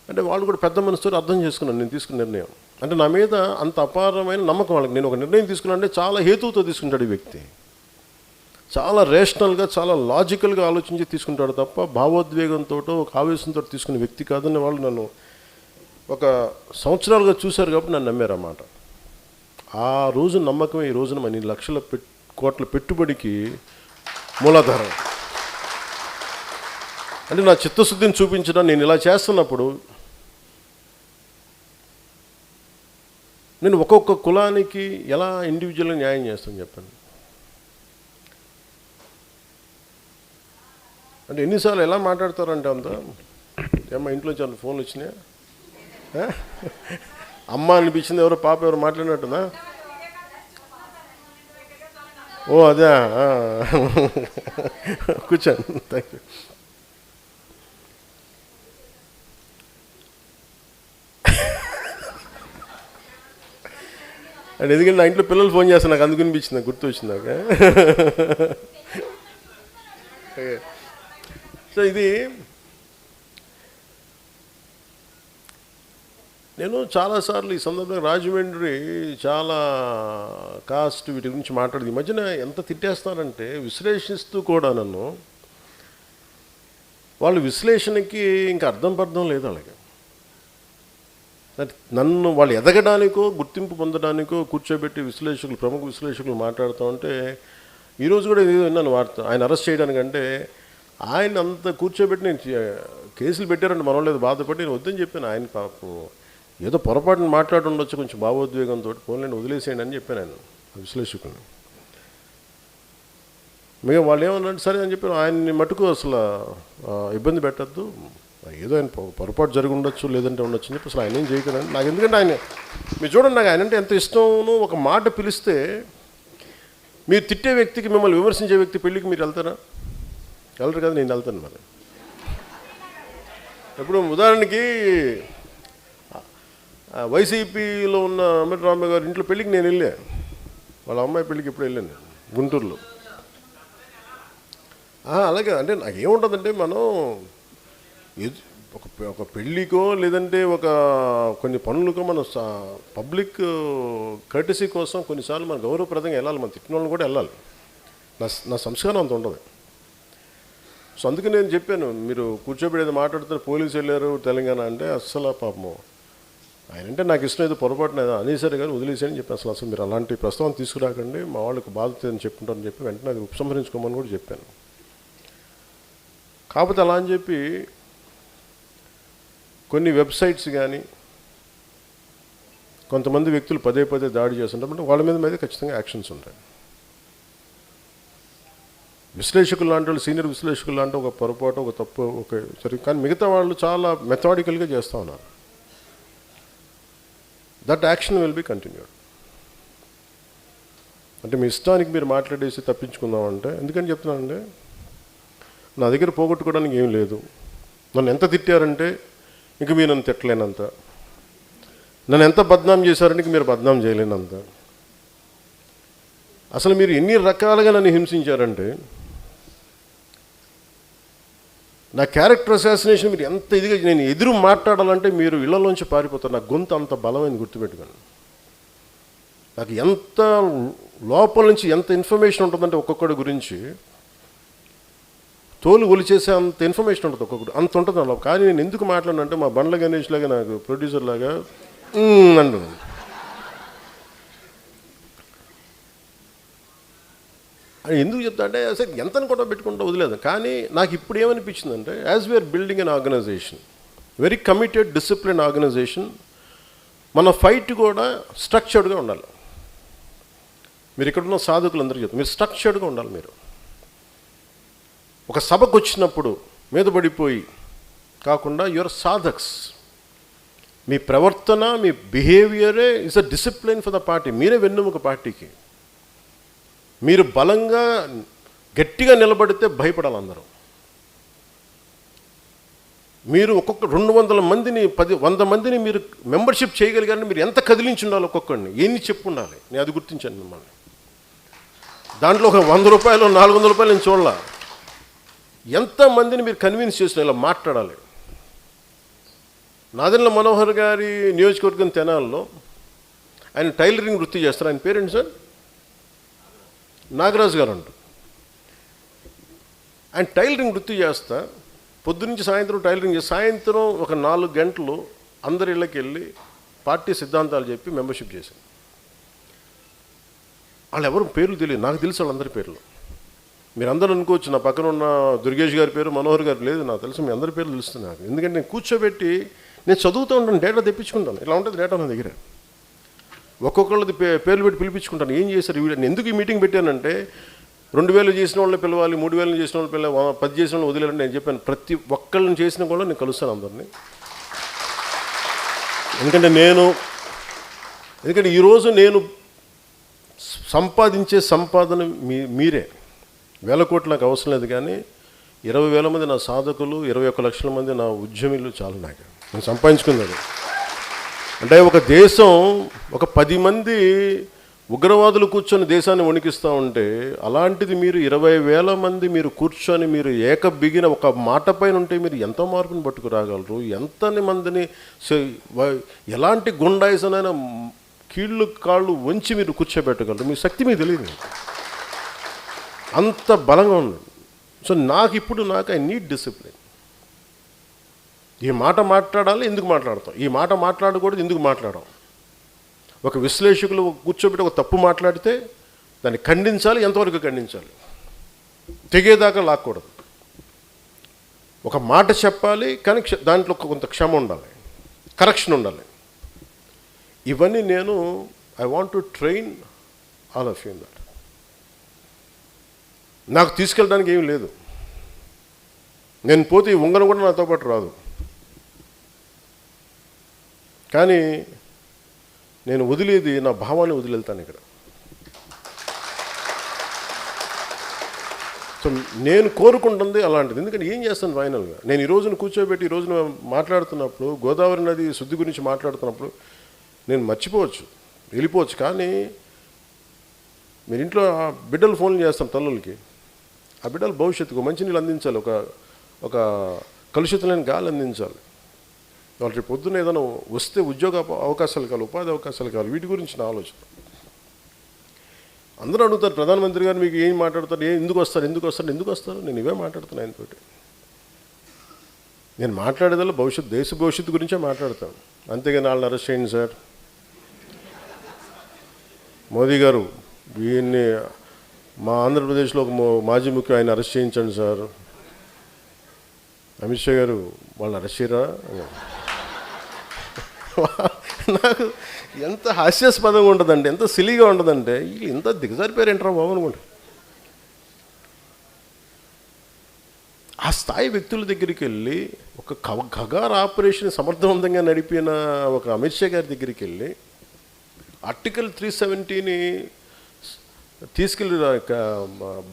అంటే వాళ్ళు కూడా పెద్ద మనసుతో అర్థం చేసుకున్నాను నేను తీసుకున్న నిర్ణయం. అంటే నా మీద అంత అపారమైన నమ్మకం వాళ్ళకి. నేను ఒక నిర్ణయం తీసుకున్నాను అంటే చాలా హేతువుతో తీసుకుంటాడు ఈ వ్యక్తి, చాలా రేషనల్గా చాలా లాజికల్గా ఆలోచించి తీసుకుంటాడు తప్ప భావోద్వేగంతో ఒక ఆవేశంతో తీసుకునే వ్యక్తి కాదని వాళ్ళు నన్ను ఒక సంవత్సరాలుగా చూశారు కాబట్టి నన్ను నమ్మారు అన్నమాట. ఆ రోజు నమ్మకమే ఈ రోజున మన లక్షల కోట్ల పెట్టుబడికి మూలాధారం. అంటే నా చిత్తశుద్ధిని చూపించడం నేను ఇలా చేస్తున్నప్పుడు నేను ఒక్కొక్క కులానికి ఎలా ఇండివిజువల్గా న్యాయం చేస్తాను చెప్పండి. అంటే ఎన్నిసార్లు ఎలా మాట్లాడతారంటే అంత ఏమ్మా ఇంట్లో చాలా ఫోన్లు వచ్చినాయా, అమ్మ అనిపించింది ఎవరో పాప ఎవరు మాట్లాడినట్టునా? ఓ అదే కూర్చోండి, థ్యాంక్ యూ. అండ్ ఎందుకంటే నా ఇంట్లో పిల్లలు ఫోన్ చేస్తాను, నాకు అందుకు అనిపించింది, నాకు గుర్తు వచ్చింది నాకు. సో ఇది నేను చాలాసార్లు ఈ సందర్భంగా రాజమండ్రి చాలా కాస్ట్ వీటి గురించి మాట్లాడింది. ఈ మధ్యన ఎంత తిట్టేస్తానంటే విశ్లేషిస్తూ కూడా నన్ను వాళ్ళు విశ్లేషణకి ఇంకా అర్థం పర్థం లేదు అలాగే. నన్ను వాళ్ళు ఎదగడానికో గుర్తింపు పొందడానికో కూర్చోబెట్టి విశ్లేషకులు ప్రముఖ విశ్లేషకులు మాట్లాడుతూ ఉంటే ఈరోజు కూడా ఏదో విన్నాను వార్త, ఆయన అరెస్ట్ చేయడానికంటే ఆయన అంత కూర్చోబెట్టి నేను కేసులు పెట్టారంటే మనలేదు బాధపడి నేను వద్దని చెప్పాను. ఆయన పాపం ఏదో పొరపాటును మాట్లాడి ఉండొచ్చు కొంచెం భావోద్వేగంతో, ఫోన్లను వదిలేసేయండి అని చెప్పాను ఆయన విశ్లేషకుని. మేము వాళ్ళు ఏమన్నాడు సరే అని చెప్పాను. ఆయన్ని మటుకు అసలు ఇబ్బంది పెట్టద్దు, ఏదో ఆయన పొరపాటు జరిగి ఉండొచ్చు లేదంటే ఉండొచ్చు అని చెప్పి అసలు ఆయన ఏం చేయకూడదు నాకు. ఎందుకంటే ఆయన మీరు చూడండి, నాకు ఆయన అంటే ఎంత ఇష్టమో. ఒక మాట పిలిస్తే మీరు తిట్టే వ్యక్తికి మిమ్మల్ని విమర్శించే వ్యక్తి పెళ్ళికి మీరు వెళ్తారా? వెళ్ళరు కదా, నేను వెళ్తాను. మరి ఇప్పుడు ఉదాహరణకి వైసీపీలో ఉన్న అమిత్ రామయ్య గారి ఇంట్లో పెళ్ళికి నేను వెళ్ళా, వాళ్ళ అమ్మాయి పెళ్ళికి ఎప్పుడు వెళ్ళాను నేను గుంటూరులో. అలాగే అంటే నాకేముంటుందంటే మనం ఒక పెళ్ళికో లేదంటే ఒక కొన్ని పనులకో మనం పబ్లిక్ కర్టసీ కోసం కొన్నిసార్లు మన గౌరవప్రదంగా వెళ్ళాలి, మన తిట్టిన వాళ్ళని కూడా వెళ్ళాలి. నా సంస్కారం అంత ఉండదు. సో అందుకే నేను చెప్పాను, మీరు కూర్చోబెట్టేది మాట్లాడుతున్నారు పోలీసు వెళ్ళారు తెలంగాణ అంటే అస్సలు పాపము ఆయన అంటే నాకు ఇష్టం ఏదో పొరపాటున ఏదో అనేసరి కానీ వదిలేసారని చెప్పి అసలు మీరు అలాంటి ప్రస్తావన తీసుకురాకండి, మా వాళ్ళకి బాధ్యత అని చెప్పుకుంటారని చెప్పి వెంటనే అది ఉపసంహరించుకోమని కూడా చెప్పాను. కాకపోతే అలా అని చెప్పి కొన్ని వెబ్సైట్స్ కానీ కొంతమంది వ్యక్తులు పదే పదే దాడి చేస్తుంటారు, వాళ్ళ మీద ఖచ్చితంగా యాక్షన్స్ ఉంటాయి. విశ్లేషకులు లాంటి వాళ్ళు సీనియర్ విశ్లేషకులు లాంటి ఒక పొరపాటు ఒక తప్పు ఒక సరే, కానీ మిగతా వాళ్ళు చాలా మెథాడికల్గా చేస్తూ ఉన్నారు. That action will be continued. అంటే మీ ఇష్టానికి మీరు మాట్లాడేసి తప్పించుకుందామంటే ఎందుకని చెప్తున్నానంటే నా దగ్గర పోగొట్టుకోవడానికి ఏం లేదు. నన్ను ఎంత తిట్టారంటే ఇంక మీరు నన్ను తిట్టలేనంత, నన్ను ఎంత బద్నాం చేశారంటే ఇంక మీరు బద్నాం చేయలేనంత, అసలు మీరు ఎన్ని రకాలుగా నన్ను హింసించారంటే నా క్యారెక్టర్ అసాసినేషన్ మీరు ఎంత ఇదిగా నేను ఎదురు మాట్లాడాలంటే మీరు ఇళ్లలోంచి పారిపోతారు. నా గొంతు అంత బలమైంది గుర్తుపెట్టుకోండి. నాకు ఎంత లోపల నుంచి ఎంత ఇన్ఫర్మేషన్ ఉంటుందంటే ఒక్కొక్కడి గురించి తోలు ఒలిచేసే అంత ఇన్ఫర్మేషన్ ఉంటుంది ఒక్కొక్కటి, అంత ఉంటుంది అలా. కానీ నేను ఎందుకు మాట్లాడినంటే మా బండ్ల గణేష్ లాగా నాకు ప్రొడ్యూసర్ లాగా అంటున్నాను. అని ఎందుకు చెప్తా అంటే అసలు ఎంతని కూడా పెట్టుకుంటూ వదిలేదు. కానీ నాకు ఇప్పుడు ఏమనిపించిందంటే as we are building an organisation, very committed discipline organisation, మన ఫైట్ కూడా స్ట్రక్చర్డ్గా ఉండాలి. మీరు ఇక్కడున్న సాధకులందరూ చెప్తారు మీరు స్ట్రక్చర్డ్గా ఉండాలి. మీరు ఒక సభకు వచ్చినప్పుడు మీద పడిపోయి కాకుండా యువర్ సాధక్స్, మీ ప్రవర్తన మీ బిహేవియరే is a discipline for the party. మీరే వెన్నుముక పార్టీకి. మీరు బలంగా గట్టిగా నిలబడితే భయపడాలి అందరూ. మీరు ఒక్కొక్క 200 మందిని 100 మందిని మీరు మెంబర్షిప్ చేయగలిగారని మీరు ఎంత కదిలించి ఉండాలి, ఒక్కొక్కడిని ఎన్ని చెప్పు ఉండాలి. నేను అది గుర్తించాను మిమ్మల్ని. దాంట్లో ఒక 100 రూపాయలు 400 రూపాయలు నేను చూడాల. ఎంతమందిని మీరు కన్విన్స్ చేసిన ఇలా మాట్లాడాలి. నాదెండ్ల మనోహర్ గారి నియోజకవర్గం తెనాల్లో ఆయన టైలరింగ్ వృత్తి చేస్తారు. ఆయన పేరేంటి సార్? నాగరాజు గారు అంట. ఆయన టైలరింగ్ వృత్తి చేస్తా పొద్దునుంచి సాయంత్రం టైలరింగ్ చేసి సాయంత్రం ఒక 4 గంటలు అందరి ఇళ్ళకి వెళ్ళి పార్టీ సిద్ధాంతాలు చెప్పి మెంబర్షిప్ చేశాను. వాళ్ళు ఎవరు పేర్లు తెలియదు, నాకు తెలుసు వాళ్ళందరి పేర్లు. మీరు అందరూ అనుకోవచ్చు నా పక్కన ఉన్న దుర్గేష్ గారి పేరు, మనోహర్ గారు లేదు, నాకు తెలుసు. మీ అందరి పేర్లు తెలుస్తుంది నాకు. ఎందుకంటే నేను కూర్చోబెట్టి నేను చదువుతూ ఉంటాను, డేటా తెప్పించుకుంటాను. ఇలా ఉంటుంది డేటా నా దగ్గర. ఒక్కొక్కళ్ళది పేర్లు పెట్టి పిలిపించుకుంటాను. ఏం చేశారు వీళ్ళు, ఎందుకు ఈ మీటింగ్ పెట్టానంటే 2000 చేసిన వాళ్ళని పిలవాలి, 3000 చేసిన వాళ్ళు పిలవాలి, 10 చేసిన వాళ్ళు వదిలేరండి. నేను చెప్పాను ప్రతి ఒక్కళ్ళని చేసిన కూడా నేను కలుస్తాను అందరినీ. ఎందుకంటే ఈరోజు నేను సంపాదించే సంపాదన మీరే. 1000 కోట్లు నాకు అవసరం లేదు, కానీ 20,000 మంది నా సాధకులు, 21 లక్షల మంది నా ఉద్యమిలు చాలు నాకు. నేను సంపాదించుకున్నది అంటే ఒక దేశం ఒక 10 మంది ఉగ్రవాదులు కూర్చొని దేశాన్ని వణికిస్తూ ఉంటే, అలాంటిది మీరు 20,000 మంది మీరు కూర్చొని మీరు బిగిన ఒక మాట పైన ఉంటే మీరు ఎంతో మార్పుని పట్టుకురాగలరు. ఎంతని మందిని ఎలాంటి గుండాయిసనైనా కీళ్ళు కాళ్ళు వంచి మీరు కూర్చోబెట్టగలరు. మీ శక్తి మీకు తెలియదు, అంత బలంగా ఉంది. సో నాకు ఐ నీడ్ డిసిప్లిన్. ఈ మాట మాట్లాడాలి, ఎందుకు మాట్లాడతాం, ఈ మాట మాట్లాడకూడదు, ఎందుకు మాట్లాడడం. ఒక విశ్లేషకులు కూర్చోబెట్టి ఒక తప్పు మాట్లాడితే దాన్ని ఖండించాలి, ఎంతవరకు ఖండించాలి, తెగేదాకా లాక్కూడదు. ఒక మాట చెప్పాలి, కానీ దాంట్లో కొంత క్షమ ఉండాలి, కరెక్షన్ ఉండాలి. ఇవన్నీ నేను I want to train all of you in that. నాకు తీసుకెళ్ళడానికి ఏమీ లేదు. నేను పోతే ఈ ఉంగరం కూడా నాతో పాటు రాదు. కానీ నేను వదిలేది నా భావాన్ని వదిలేళ్తాను ఇక్కడ. సో నేను కోరుకుంటుంది అలాంటిది. ఎందుకంటే ఏం చేస్తాను ఫైనల్గా, నేను ఈ రోజున కూర్చోబెట్టి ఈ రోజున మాట్లాడుతున్నప్పుడు, గోదావరి నది శుద్ధి గురించి మాట్లాడుతున్నప్పుడు నేను మర్చిపోవచ్చు, వెళ్ళిపోవచ్చు. కానీ మీరు ఇంట్లో బిడ్డలు ఫోన్లు చేస్తాం తల్లులకి, ఆ బిడ్డలు భవిష్యత్తుకు మంచినీళ్ళు అందించాలి, ఒక కలుషితం లేని గాలి అందించాలి. వాళ్ళకి పొద్దున్న ఏదైనా వస్తే ఉద్యోగ అవకాశాలు కావాలి, ఉపాధి అవకాశాలు కావాలి, వీటి గురించి నా ఆలోచన. అందరూ అడుగుతారు ప్రధానమంత్రి గారు మీకు ఏం మాట్లాడతారు, ఎందుకు వస్తారు. నేను ఇవే మాట్లాడుతున్నాను ఆయనతోటి. నేను మాట్లాడేదల్లా దేశ భవిష్యత్తు గురించే మాట్లాడతాను. అంతేగాని వాళ్ళని అరెస్ట్ చేయండి సార్, మోదీ గారు వీళ్ళని మా ఆంధ్రప్రదేశ్లో ఒక మాజీ ముఖ్యం ఆయన అరెస్ట్ చేయించండి సార్, అమిత్ షా గారు వాళ్ళని అరెస్ట్ చేయరా. నాకు ఎంత హాస్యాస్పదంగా ఉంటుందంటే, ఎంత సిలీగా ఉంటుందంటే, వీళ్ళు ఇంత దిగజారిపోయారేంట్రా బాబు అనుకుంటా. ఆ స్థాయి వ్యక్తుల దగ్గరికి వెళ్ళి ఒక ఖగార్ ఆపరేషన్ సమర్థవంతంగా నడిపిన ఒక అమిత్ షా గారి దగ్గరికి వెళ్ళి ఆర్టికల్ 370ని తీసుకెళ్ళి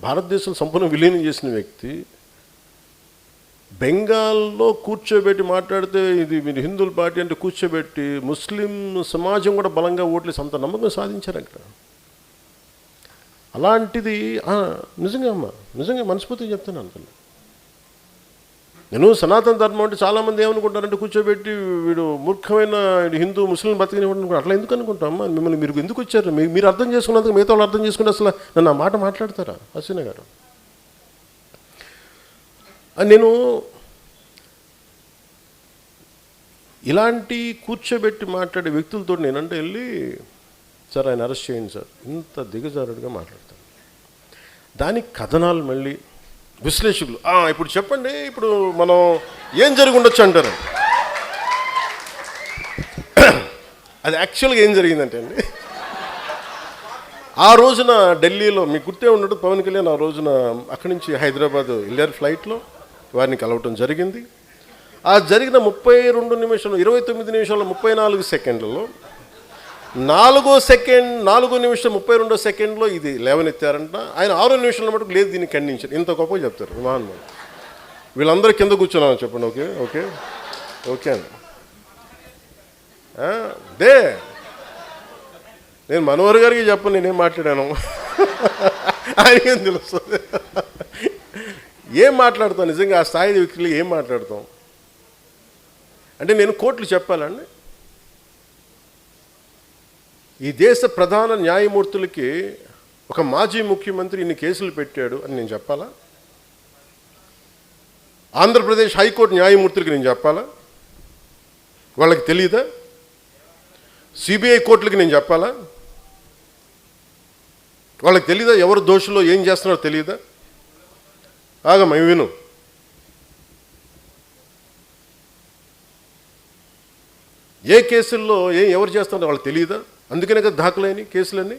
భారతదేశం సంపూర్ణ విలీనం చేసిన వ్యక్తి బెంగాల్లో కూర్చోబెట్టి మాట్లాడితే, ఇది మీరు హిందువుల పార్టీ అంటే కూర్చోబెట్టి ముస్లిం సమాజం కూడా బలంగా ఓట్లేసి అంత నమ్మకం సాధించారు అక్కడ. అలాంటిది నిజంగా మనస్ఫూర్తిగా చెప్తాను అనుకున్నాను. నేను సనాతన ధర్మం అంటే చాలామంది ఏమనుకుంటారంటే కూర్చోబెట్టి వీడు మూర్ఖమైన హిందూ ముస్లిం బతికినప్పుడు, అట్లా ఎందుకు అనుకుంటామా? మిమ్మల్ని మీరు ఎందుకు వచ్చారు, మీరు అర్థం చేసుకున్నందుకు మిగతా వాళ్ళు అర్థం చేసుకుంటే అసలు నన్ను ఆ మాట మాట్లాడతారా హసీనా గారు? నేను ఇలాంటి కూర్చోబెట్టి మాట్లాడే వ్యక్తులతో నేనంటే వెళ్ళి సార్ ఆయన అరెస్ట్ చేయండి సార్, ఇంత దిగజారుడుగా మాట్లాడతాను. దానికి కథనాలు మళ్ళీ విశ్లేషకులు ఇప్పుడు చెప్పండి, ఇప్పుడు మనం ఏం జరిగి ఉండొచ్చు అంటారు. అది యాక్చువల్గా ఏం జరిగిందంటే అండి, ఆ రోజున ఢిల్లీలో మీకు గుర్తే ఉన్నట్టు పవన్ కళ్యాణ్ ఆ రోజున అక్కడి నుంచి హైదరాబాద్ వెళ్ళారు ఫ్లైట్లో, వారిని కలవటం జరిగింది. ఆ జరిగిన 32 నిమిషాలు 29 నిమిషాల 34 సెకండ్లలో 4 నిమిషం 32 సెకండ్లో ఇది లేవనెత్తారంట. ఆయన 6 నిమిషాల మటుకు లేదు దీన్ని ఖండించారు. ఇంత గొప్పగా చెప్తారు మహానుభావులు. వీళ్ళందరూ కింద కూర్చున్నాను చెప్పండి. ఓకే ఓకే ఓకే అండి. దే నేను మనోహర్ గారికి చెప్పను నేనేం మాట్లాడాను. ఆయనకేం తెలుస్తుంది. ఏం మాట్లాడతాం నిజంగా ఆ స్థాయి వ్యక్తులు ఏం మాట్లాడతాం అంటే నేను కోర్టులు చెప్పాలండి. ఈ దేశ ప్రధాన న్యాయమూర్తులకి ఒక మాజీ ముఖ్యమంత్రి ఇన్ని కేసులు పెట్టాడు అని నేను చెప్పాలా? ఆంధ్రప్రదేశ్ హైకోర్టు న్యాయమూర్తులకి నేను చెప్పాలా? వాళ్ళకి తెలియదా? సిబిఐ కోర్టులకి నేను చెప్పాలా? వాళ్ళకి తెలియదా? ఎవరు దోషులో ఏం చేస్తున్నారో తెలియదా? ఆగమ్మ విను. ఏ కేసుల్లో ఎవరు చేస్తున్నారో వాళ్ళకి తెలియదా? అందుకనే కదా దాఖలైన కేసులన్నీ.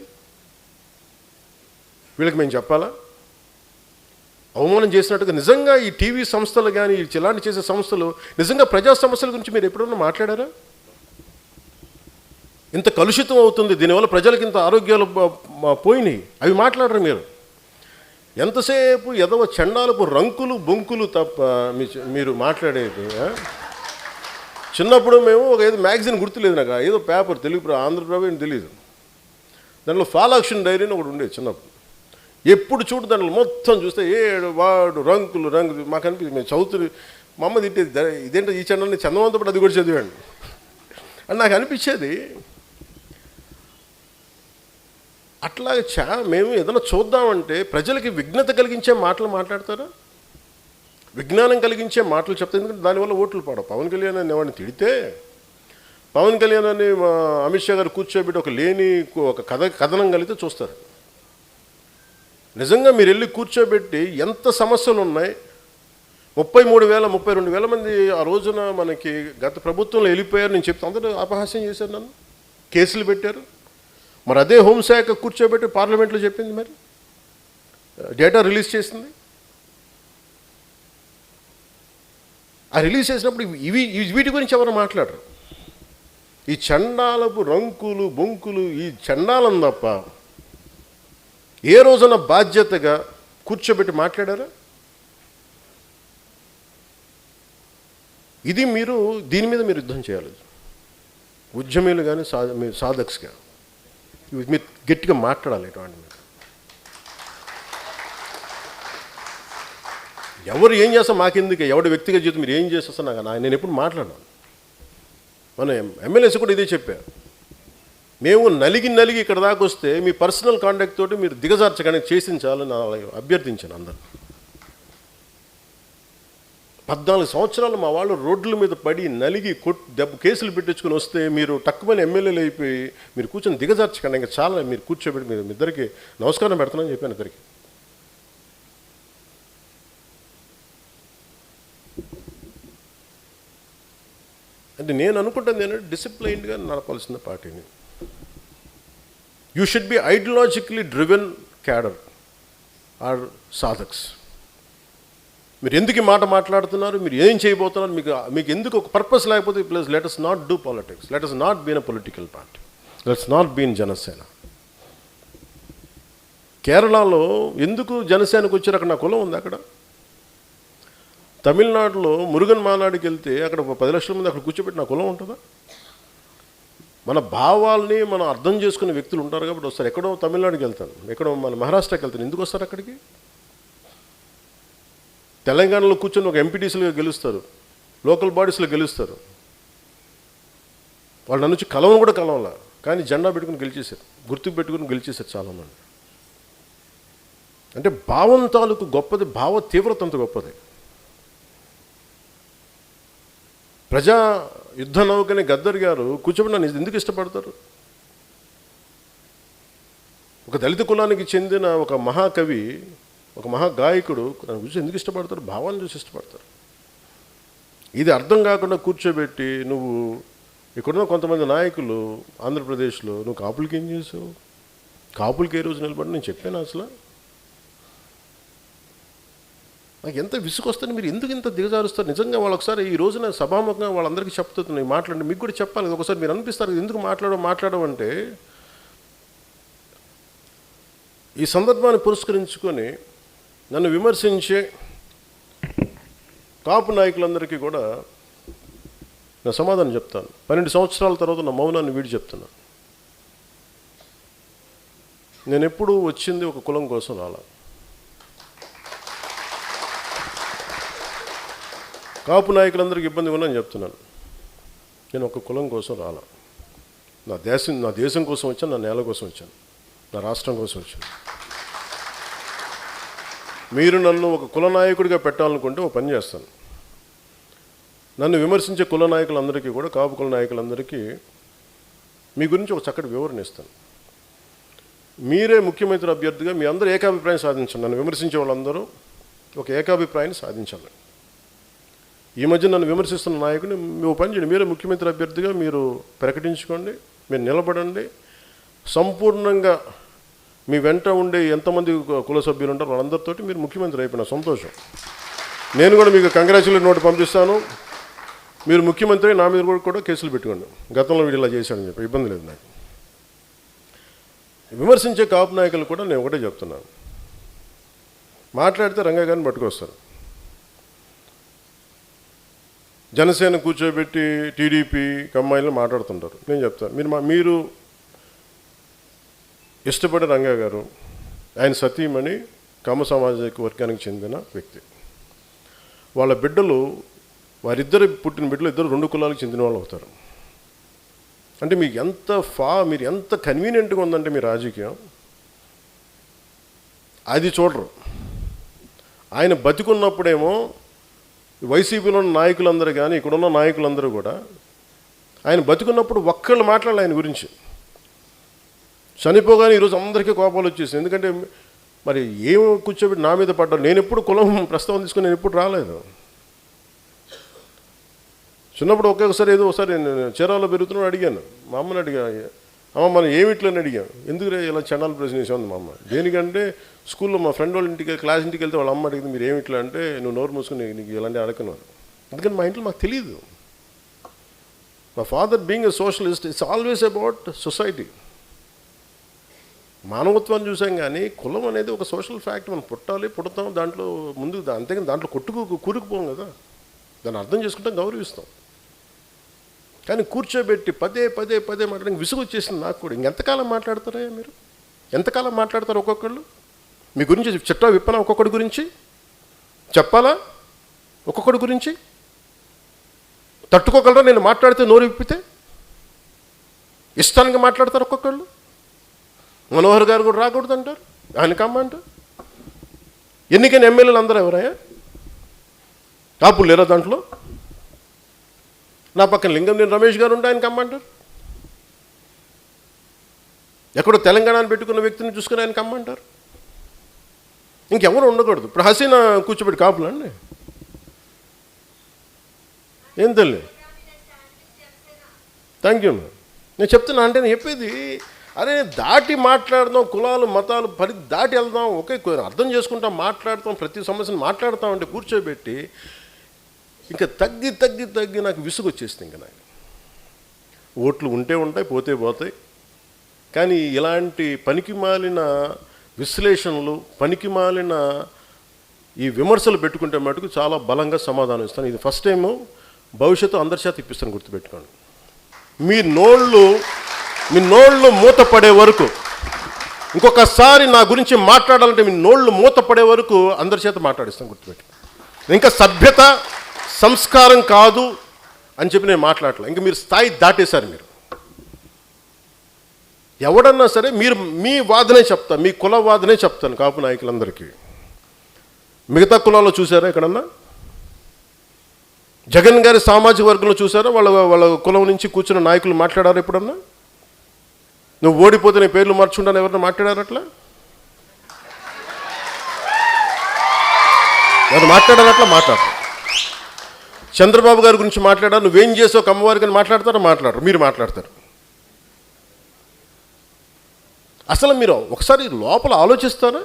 వీళ్ళకి మేము చెప్పాలా? అవమానం చేసినట్టుగా నిజంగా ఈ టీవీ సంస్థలు కానీ ఇలాంటి చేసే సంస్థలు నిజంగా ప్రజా సమస్యల గురించి మీరు ఎప్పుడన్నా మాట్లాడారా? ఇంత కలుషితం అవుతుంది, దీనివల్ల ప్రజలకు ఇంత ఆరోగ్యాలు పోయినాయి, అవి మాట్లాడరు మీరు. ఎంతసేపు ఎదవ చండాలపు రంకులు బొంకులు తప్ప మీరు మాట్లాడేది. చిన్నప్పుడు మేము ఒక ఏదో మ్యాగజైన్ గుర్తులేదు నాకు, ఏదో పేపర్ తెలుగు ఆంధ్రప్రభ అని తెలియదు, దాంట్లో ఫాలాక్షన్ డైరీ అని ఒకటి ఉండేది చిన్నప్పుడు. ఎప్పుడు చూడు దాంట్లో మొత్తం చూస్తే వాడు రంకులు మాకు అనిపించింది. మేము చదువుతుంది మా అమ్మ తిట్టేది, ఇదేంటో ఈ ఛానల్ని చందమంతో పాటు అది కూడా చదివాడు అని నాకు అనిపించేది. అట్లాగే మేము ఏదైనా చూద్దామంటే ప్రజలకి విఘ్నత కలిగించే మాటలు మాట్లాడతారా? విజ్ఞానం కలిగించే మాటలు చెప్తారు. ఎందుకంటే దానివల్ల ఓట్లు పడవు. పవన్ కళ్యాణ్ అని ఎవరిని తిడితే, పవన్ కళ్యాణ్ అని అమిత్ షా గారు కూర్చోబెట్టి ఒక కథనం కలిగితే చూస్తారు. నిజంగా మీరు వెళ్ళి కూర్చోబెట్టి ఎంత సమస్యలు ఉన్నాయి, 33,000 32,000 మంది ఆ రోజున మనకి గత ప్రభుత్వంలో వెళ్ళిపోయారు నేను చెప్తే అందరూ అపహాస్యం చేశారు, నన్ను కేసులు పెట్టారు. మరి అదే హోంశాఖ కూర్చోబెట్టి పార్లమెంట్లో చెప్పింది, మరి డేటా రిలీజ్ చేసింది. ఆ రిలీజ్ చేసినప్పుడు వీటి గురించి ఎవరు మాట్లాడరు. ఈ చండాలపు రంకులు బొంకులు ఈ చండాలం తప్ప ఏ రోజున బాధ్యతగా కూర్చోబెట్టి మాట్లాడారా? ఇది దీని మీద మీరు యుద్ధం చేయాలి. ఉద్యమీలు కానీ సాధక్స్ కానీ మీరు గట్టిగా మాట్లాడాలి. ఇటువంటి మీద ఎవరు ఏం చేస్తాం మాకెందుకు, ఎవరి వ్యక్తిగత జీవితం మీరు ఏం చేస్తా నాకు నేను ఎప్పుడు మాట్లాడాను. మన ఎమ్మెల్యేస్ కూడా ఇదే చెప్పారు, మేము నలిగి ఇక్కడ దాకా వస్తే మీ పర్సనల్ కాంటాక్ట్ తోటి మీరు దిగజార్చగానే చేసించాలని అభ్యర్థించాను అందరు. 14 సంవత్సరాలు మా వాళ్ళు రోడ్ల మీద పడి నలిగి కేసులు పెట్టించుకొని వస్తే మీరు తక్కువని ఎమ్మెల్యేలు అయిపోయి మీరు కూర్చొని దిగజార్చకండి, ఇంకా చాలా మీరు కూర్చోబెట్టి మీరు ఇద్దరికి నమస్కారం పెడతానని చెప్పాను ఇద్దరికి. అంటే నేను అనుకుంటాను నేను డిసిప్లైన్డ్గా నడపాల్సిన పార్టీని. You should be ideologically driven cadre or సాధక్స్. మీరు ఎందుకు మాట మాట్లాడుతున్నారు, మీరు ఏం చేయబోతున్నారు, మీకు ఎందుకు ఒక పర్పస్ లేకపోతే please let us not do politics, let us not be in a political party, let's not be in Janasena. కేరళలో ఎందుకు జనసేనకు వచ్చారు? అక్కడ నా కులం ఉంది. అక్కడ తమిళనాడులో మురుగన్ మానాడికి వెళ్తే అక్కడ 10 లక్షల మంది అక్కడ కూర్చోబెట్టి నా కులం ఉంటుందా? మన భావాల్ని మనం అర్థం చేసుకునే వ్యక్తులు ఉంటారు కాబట్టి వస్తారు. ఎక్కడో తమిళనాడుకి వెళ్తాను, ఎక్కడో మన మహారాష్ట్రకి వెళ్తాను, ఎందుకు వస్తారు అక్కడికి? తెలంగాణలో కూర్చొని ఒక ఎంపీటీసీలుగా గెలుస్తారు, లోకల్ బాడీస్లో గెలుస్తారు. వాళ్ళు నన్ను వచ్చి కలవను కూడా కలవాల, కానీ జెండా పెట్టుకుని గెలిచేశారు, గుర్తుకు పెట్టుకుని గెలిచేశారు చాలామంది. అంటే భావం తాలూకు గొప్పది, భావ తీవ్రత అంత గొప్పది. ప్రజా యుద్ధ నౌకని గద్దర్ గారు కూర్చోబెట్టి నన్ను ఎందుకు ఇష్టపడతారు? ఒక దళిత కులానికి చెందిన ఒక మహాకవి, ఒక మహాగాయకుడు నన్ను చూసి ఎందుకు ఇష్టపడతారు? భావాన్ని చూసి ఇష్టపడతారు. ఇది అర్థం కాకుండా కూర్చోబెట్టి నువ్వు ఇక్కడున్న కొంతమంది నాయకులు ఆంధ్రప్రదేశ్లో నువ్వు కాపులకి ఏం చేసావు, కాపులకి ఏ రోజు నిలబడి నేను చెప్పాను అసలు? నాకు ఎంత విసుకొస్తుంది, మీరు ఎందుకు ఇంత దిగజారుస్తారు? నిజంగా వాళ్ళు ఒకసారి ఈ రోజున సభాముఖంగా వాళ్ళందరికీ చెప్తున్నాయి, మాట్లాడండి. మీకు కూడా చెప్పాలి, ఒకసారి మీరు అనిపిస్తారు ఎందుకు మాట్లాడమంటే, ఈ సందర్భాన్ని పురస్కరించుకొని నన్ను విమర్శించే కాపు నాయకులందరికీ కూడా నా సమాధానం చెప్తాను. 12 సంవత్సరాల తర్వాత నా మౌనాన్ని వీడి చెప్తున్నాను. నేను ఎప్పుడూ వచ్చింది ఒక కులం కోసం రాలా. కాపు నాయకులందరికీ ఇబ్బంది ఉందని చెప్తున్నాను. నేను ఒక కులం కోసం రాలా. నా దేశం కోసం వచ్చాను, నా నేల కోసం వచ్చాను, నా రాష్ట్రం కోసం వచ్చాను. మీరు నన్ను ఒక కుల నాయకుడిగా పెట్టాలనుకుంటే ఒక పని చేస్తాను. నన్ను విమర్శించే కుల నాయకులందరికీ కూడా, కాపు కుల నాయకులందరికీ మీ గురించి ఒక చక్కటి వివరణ ఇస్తాను. మీరే ముఖ్యమంత్రి అభ్యర్థిగా మీ అందరూ ఏకాభిప్రాయం సాధించండి. నన్ను విమర్శించే వాళ్ళందరూ ఒక ఏకాభిప్రాయాన్ని సాధించాలి. ఈ మధ్య నన్ను విమర్శిస్తున్న నాయకుడిని మీ పని చేయండి, మీరే ముఖ్యమంత్రి అభ్యర్థిగా మీరు ప్రకటించుకోండి, మీరు నిలబడండి. సంపూర్ణంగా మీ వెంట ఉండే ఎంతమంది కుల సభ్యులు ఉంటారో వాళ్ళందరితోటి మీరు ముఖ్యమంత్రి అయిపోయిన సంతోషం. నేను కూడా మీకు కంగ్రాచులేట్ నోట్ పంపిస్తాను. మీరు ముఖ్యమంత్రి, నా మీద కూడా కేసులు పెట్టుకోండి, గతంలో వీడు ఇలా చేశాడని చెప్పి, ఇబ్బంది లేదు నాకు. విమర్శించే కాపు నాయకులు కూడా నేను ఒకటే చెప్తున్నాను, మాట్లాడితే రంగా గారిని పట్టుకొస్తారు. జనసేన కూర్చోబెట్టి టీడీపీ కమ్మాయిలు మాట్లాడుతుంటారు. నేను చెప్తాను, మీరు ఇష్టపడే రంగా గారు, ఆయన సతీమణి కమ్మ సామాజిక వర్గానికి చెందిన వ్యక్తి. వాళ్ళ బిడ్డలు, వారిద్దరు పుట్టిన బిడ్డలు ఇద్దరు 2 కులాలకు చెందిన వాళ్ళు అవుతారు. అంటే మీరు ఎంత కన్వీనియంట్గా ఉందంటే మీ రాజకీయం, అది చూడరు. ఆయన బతికున్నప్పుడేమో వైసీపీలో ఉన్న నాయకులందరూ కానీ, ఇక్కడున్న నాయకులందరూ కూడా ఆయన బతికున్నప్పుడు ఒక్కళ్ళు మాట్లాడాలి ఆయన గురించి. చనిపోగానే ఈరోజు అందరికీ కోపాలు వచ్చేసింది. ఎందుకంటే మరి ఏం కూర్చోబెట్టి నా మీద పడ్డారు. నేను ఎప్పుడు కులం ప్రస్తావన తీసుకుని నేను ఎప్పుడు రాలేదు. చిన్నప్పుడు ఒకేసారి ఒకసారి నేను చీరాల్లో పెరుగుతున్నాడు, అడిగాను మా అమ్మని, అమ్మ మనం ఏమిట్లని అడిగాను. ఎందుకు ఇలా చండాల ప్రశ్న వేసేది మా అమ్మ. దేనికంటే స్కూల్లో మా ఫ్రెండ్ వాళ్ళ ఇంటికి క్లాస్ ఇంటికి వెళ్తే వాళ్ళ అమ్మ అడిగింది, మీరు ఏమిట్లా అంటే, నువ్వు నోరు మూసుకుని నీకు ఇలాంటి అడగను. ఎందుకంటే మా ఇంట్లో మాకు తెలియదు. మా father being a socialist, it's always about society, మానవత్వాన్ని చూసాం. కానీ కులం అనేది ఒక సోషల్ ఫ్యాక్ట్. మనం పుడతాం దాంట్లో ముందు, అంతేగాని దాంట్లో కూరుకుపోం కదా. దాన్ని అర్థం చేసుకుంటాం, గౌరవిస్తాం. కానీ కూర్చోబెట్టి పదే మాట్లాడడానికి విసుగు వచ్చేసింది నాకు కూడా. ఇంకెంతకాలం మాట్లాడతారా మీరు? ఎంతకాలం మాట్లాడతారు? ఒక్కొక్కళ్ళు మీ గురించి చిట్టా విప్పనా? ఒక్కొక్కడి గురించి చెప్పాలా? ఒక్కొక్కడి గురించి తట్టుకోగలరా? నేను మాట్లాడితే నోరు విప్పితే ఇష్టానికి మాట్లాడతారు ఒక్కొక్కళ్ళు. మనోహర్ గారు కూడా రాకూడదు అంటారు, ఆయన కమ్మంటారు. ఎన్నికైన ఎమ్మెల్యేలు అందరూ ఎవరయ్యా? కాపులు లేరా దాంట్లో? నా పక్కన లింగంనేని రమేష్ గారు ఉంటే ఆయన కమ్మంటారు. ఎక్కడో తెలంగాణను పెట్టుకున్న వ్యక్తిని చూసుకుని ఆయన కమ్మంటారు. ఇంకెవరు ఉండకూడదు. ఇప్పుడు హసీనా కూర్చోబెట్టి కాపులండి, ఏం తల్లి? Thank you. నేను చెప్తున్నా, అంటే నేను చెప్పేది అరే దాటి మాట్లాడదాం, కులాలు మతాలు దాటి వెళ్దాం, ఒకే అర్థం చేసుకుంటాం, మాట్లాడతాం, ప్రతి సమస్యను మాట్లాడతాం. అంటే కూర్చోబెట్టి ఇంకా తగ్గి నాకు విసుగు వచ్చేస్తుంది. ఇంకా నాకు ఓట్లు ఉంటే ఉంటాయి, పోతే పోతాయి. కానీ ఇలాంటి పనికిమాలిన విశ్లేషణలు, పనికిమాలిన ఈ విమర్శలు పెట్టుకుంటే మటుకు చాలా బలంగా సమాధానం ఇస్తాను. ఇది ఫస్ట్ టైము, భవిష్యత్తు అందరి చేత ఇప్పిస్తాను, గుర్తుపెట్టుకోండి. మీ నోళ్ళు మూతపడే వరకు, ఇంకొకసారి నా గురించి మాట్లాడాలంటే మీ నోళ్ళు మూతపడే వరకు అందరి చేత మాట్లాడిస్తాను, గుర్తుపెట్టుకోండి. ఇంకా సభ్యత సంస్కారం కాదు అని చెప్పి నేను మాట్లాడలే. ఇంకా మీరు స్థాయి దాటేశారు. మీరు ఎవడన్నా సరే మీరు మీ వాదనే చెప్తాను, మీ కుల వాదనే చెప్తాను కాపు నాయకులందరికీ. మిగతా కులాల్లో చూసారా ఎక్కడన్నా? జగన్ గారి సామాజిక వర్గంలో చూసారా వాళ్ళ కులం నుంచి కూర్చున్న నాయకులు మాట్లాడారు ఎప్పుడన్నా? నువ్వు ఓడిపోతే నీ పేర్లు మార్చుకుంటాను ఎవరన్నా మాట్లాడారు? అట్లా ఎవరు మాట్లాడారు? అట్లా మాట్లాడతారు. చంద్రబాబు గారి గురించి మాట్లాడారు, నువ్వేం చేసావు కమ్మవారికి అని మాట్లాడతారో మాట్లాడరు, మీరు మాట్లాడతారు. అసలు మీరు ఒకసారి లోపల ఆలోచిస్తారా?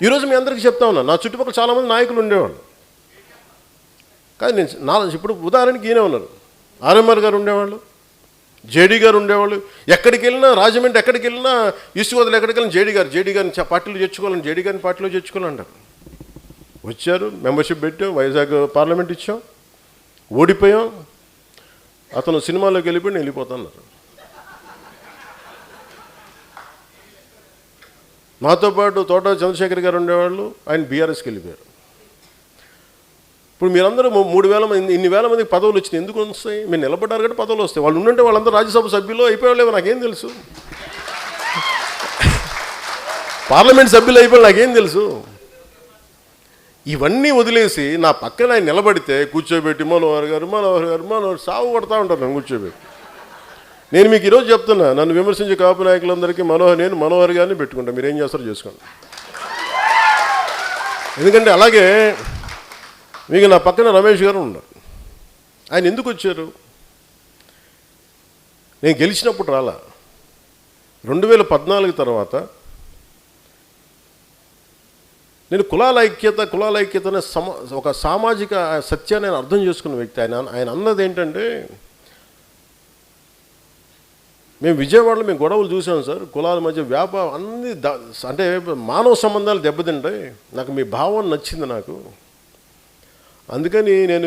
ఈరోజు మీ అందరికీ చెప్తా ఉన్నా, నా చుట్టుపక్కల చాలామంది నాయకులు ఉండేవాళ్ళు. కానీ నేను ఇప్పుడు ఉదాహరణకి ఈయనే ఉన్నారు, ఆర్ఎంఆర్ గారు ఉండేవాళ్ళు, జేడీ గారు ఉండేవాళ్ళు. ఎక్కడికి వెళ్ళినా, రాజమండ్రి ఎక్కడికి వెళ్ళినా, ఈస్ట్ గోదావరి ఎక్కడికి వెళ్ళినా జేడీ గారిని పార్టీలో చేర్చుకోవాలని, జేడీ గారిని పార్టీలో చేర్చుకోవాలంటారు. వచ్చారు, మెంబర్షిప్ పెట్టాం, వైజాగ్ పార్లమెంట్ ఇచ్చాం, ఓడిపోయాం. అతను సినిమాలోకి వెళ్ళిపోయి నేను వెళ్ళిపోతున్నారు. మాతో పాటు తోట చంద్రశేఖర్ గారు ఉండేవాళ్ళు, ఆయన బీఆర్ఎస్కి వెళ్ళిపోయారు. ఇప్పుడు మీరందరూ 3,000 మంది, ఇన్ని వేల మందికి పదవులు వచ్చినాయి. ఎందుకు వస్తాయి? మీరు నిలబడ్డారు కాబట్టి పదవులు వస్తాయి. వాళ్ళు ఉండుంటే వాళ్ళందరూ రాజ్యసభ సభ్యులు అయిపోయాలేమో నాకేం తెలుసు, పార్లమెంట్ సభ్యులు అయిపోయి నాకేం తెలుసు. ఇవన్నీ వదిలేసి నా పక్కన ఆయన నిలబడితే కూర్చోబెట్టి మనోహర్ గారు సాగు కొడతా ఉంటారు నన్ను కూర్చోబెట్టి. నేను మీకు ఈరోజు చెప్తున్నా, నన్ను విమర్శించే కాపు నాయకులందరికీ నేను మనోహర్ గారిని పెట్టుకుంటాను, మీరు ఏం చేస్తారో చేసుకోండి. ఎందుకంటే అలాగే మీకు నా పక్కన రమేష్ గారు ఉన్నారు. ఆయన ఎందుకు వచ్చారు? నేను గెలిచినప్పుడు రాలా. 2014 తర్వాత నేను కులాల ఐక్యత అనే ఒక సామాజిక సత్యాన్ని ఆయన అర్థం చేసుకున్న వ్యక్తి. ఆయన అన్నది ఏంటంటే, మేము విజయవాడలో మేము గొడవలు చూసాం సార్, కులాల మధ్య వ్యాపారం అన్ని అంటే మానవ సంబంధాలు దెబ్బతింటాయి. నాకు మీ భావం నచ్చింది నాకు, అందుకని నేను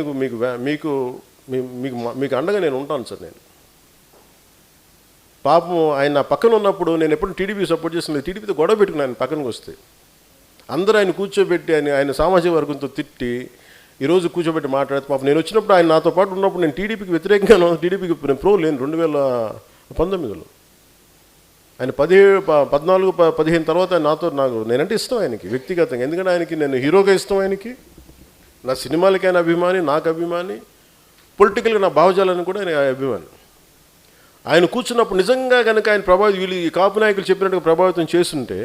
మీకు అండగా నేను ఉంటాను సార్. నేను పాపం ఆయన నా పక్కన ఉన్నప్పుడు నేను ఎప్పుడు టీడీపీ సపోర్ట్ చేసిన, టీడీపీతో గొడవ పెట్టుకుని ఆయన పక్కనకి వస్తే అందరూ ఆయన కూర్చోబెట్టి ఆయన సామాజిక వర్గంతో తిట్టి ఈరోజు కూర్చోబెట్టి మాట్లాడితే పాపం నేను వచ్చినప్పుడు ఆయన నాతో పాటు ఉన్నప్పుడు నేను టీడీపీకి వ్యతిరేకంగా, టీడీపీకి ప్రో లేను 2019లో. ఆయన 14-15 తర్వాత నేనంటే ఇష్టం ఆయనకి వ్యక్తిగతంగా. ఎందుకంటే ఆయనకి నేను హీరోగా ఇష్టం, ఆయనకి నా సినిమాలకైనా అభిమాని, నాకు అభిమాని, పొలిటికల్గా నా భావజాలని కూడా ఆయన అభిమాని. ఆయన కూర్చున్నప్పుడు నిజంగా కనుక ఆయన వీళ్ళు ఈ కాపు నాయకులు చెప్పినట్టుగా ప్రభావితం చేస్తుంటే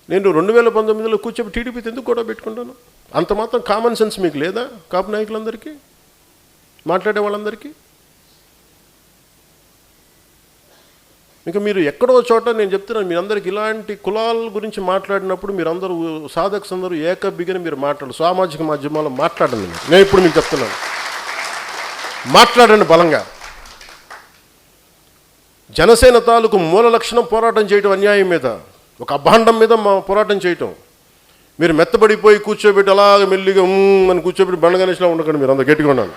నేను 2019లో కూర్చోబెట్టి టీడీపీతో ఎందుకు గొడవ పెట్టుకుంటాను? అంత మాత్రం కామన్ సెన్స్ మీకు లేదా? కాపు నాయకులందరికీ, మాట్లాడే వాళ్ళందరికీ. ఇంకా మీరు ఎక్కడో చోట నేను చెప్తున్నాను, మీరందరికీ ఇలాంటి కులాల గురించి మాట్లాడినప్పుడు మీరందరూ సాధకులందరూ ఏకబిగిన మీరు సామాజిక మాధ్యమాల్లో మాట్లాడండి. నేను ఇప్పుడు మీకు చెప్తున్నాను, మాట్లాడండి బలంగా. జనసేన తాలూకు మూల లక్షణం పోరాటం చేయడం, అన్యాయం మీద, ఒక అభాండం మీద పోరాటం చేయటం. మీరు మెత్తబడిపోయి కూర్చోబెట్టి అలాగ మెల్లిగా అని కూర్చోబెట్టి బండగణేష్లా ఉండకండి. మీరు అంత గట్టిగా ఉండాలి,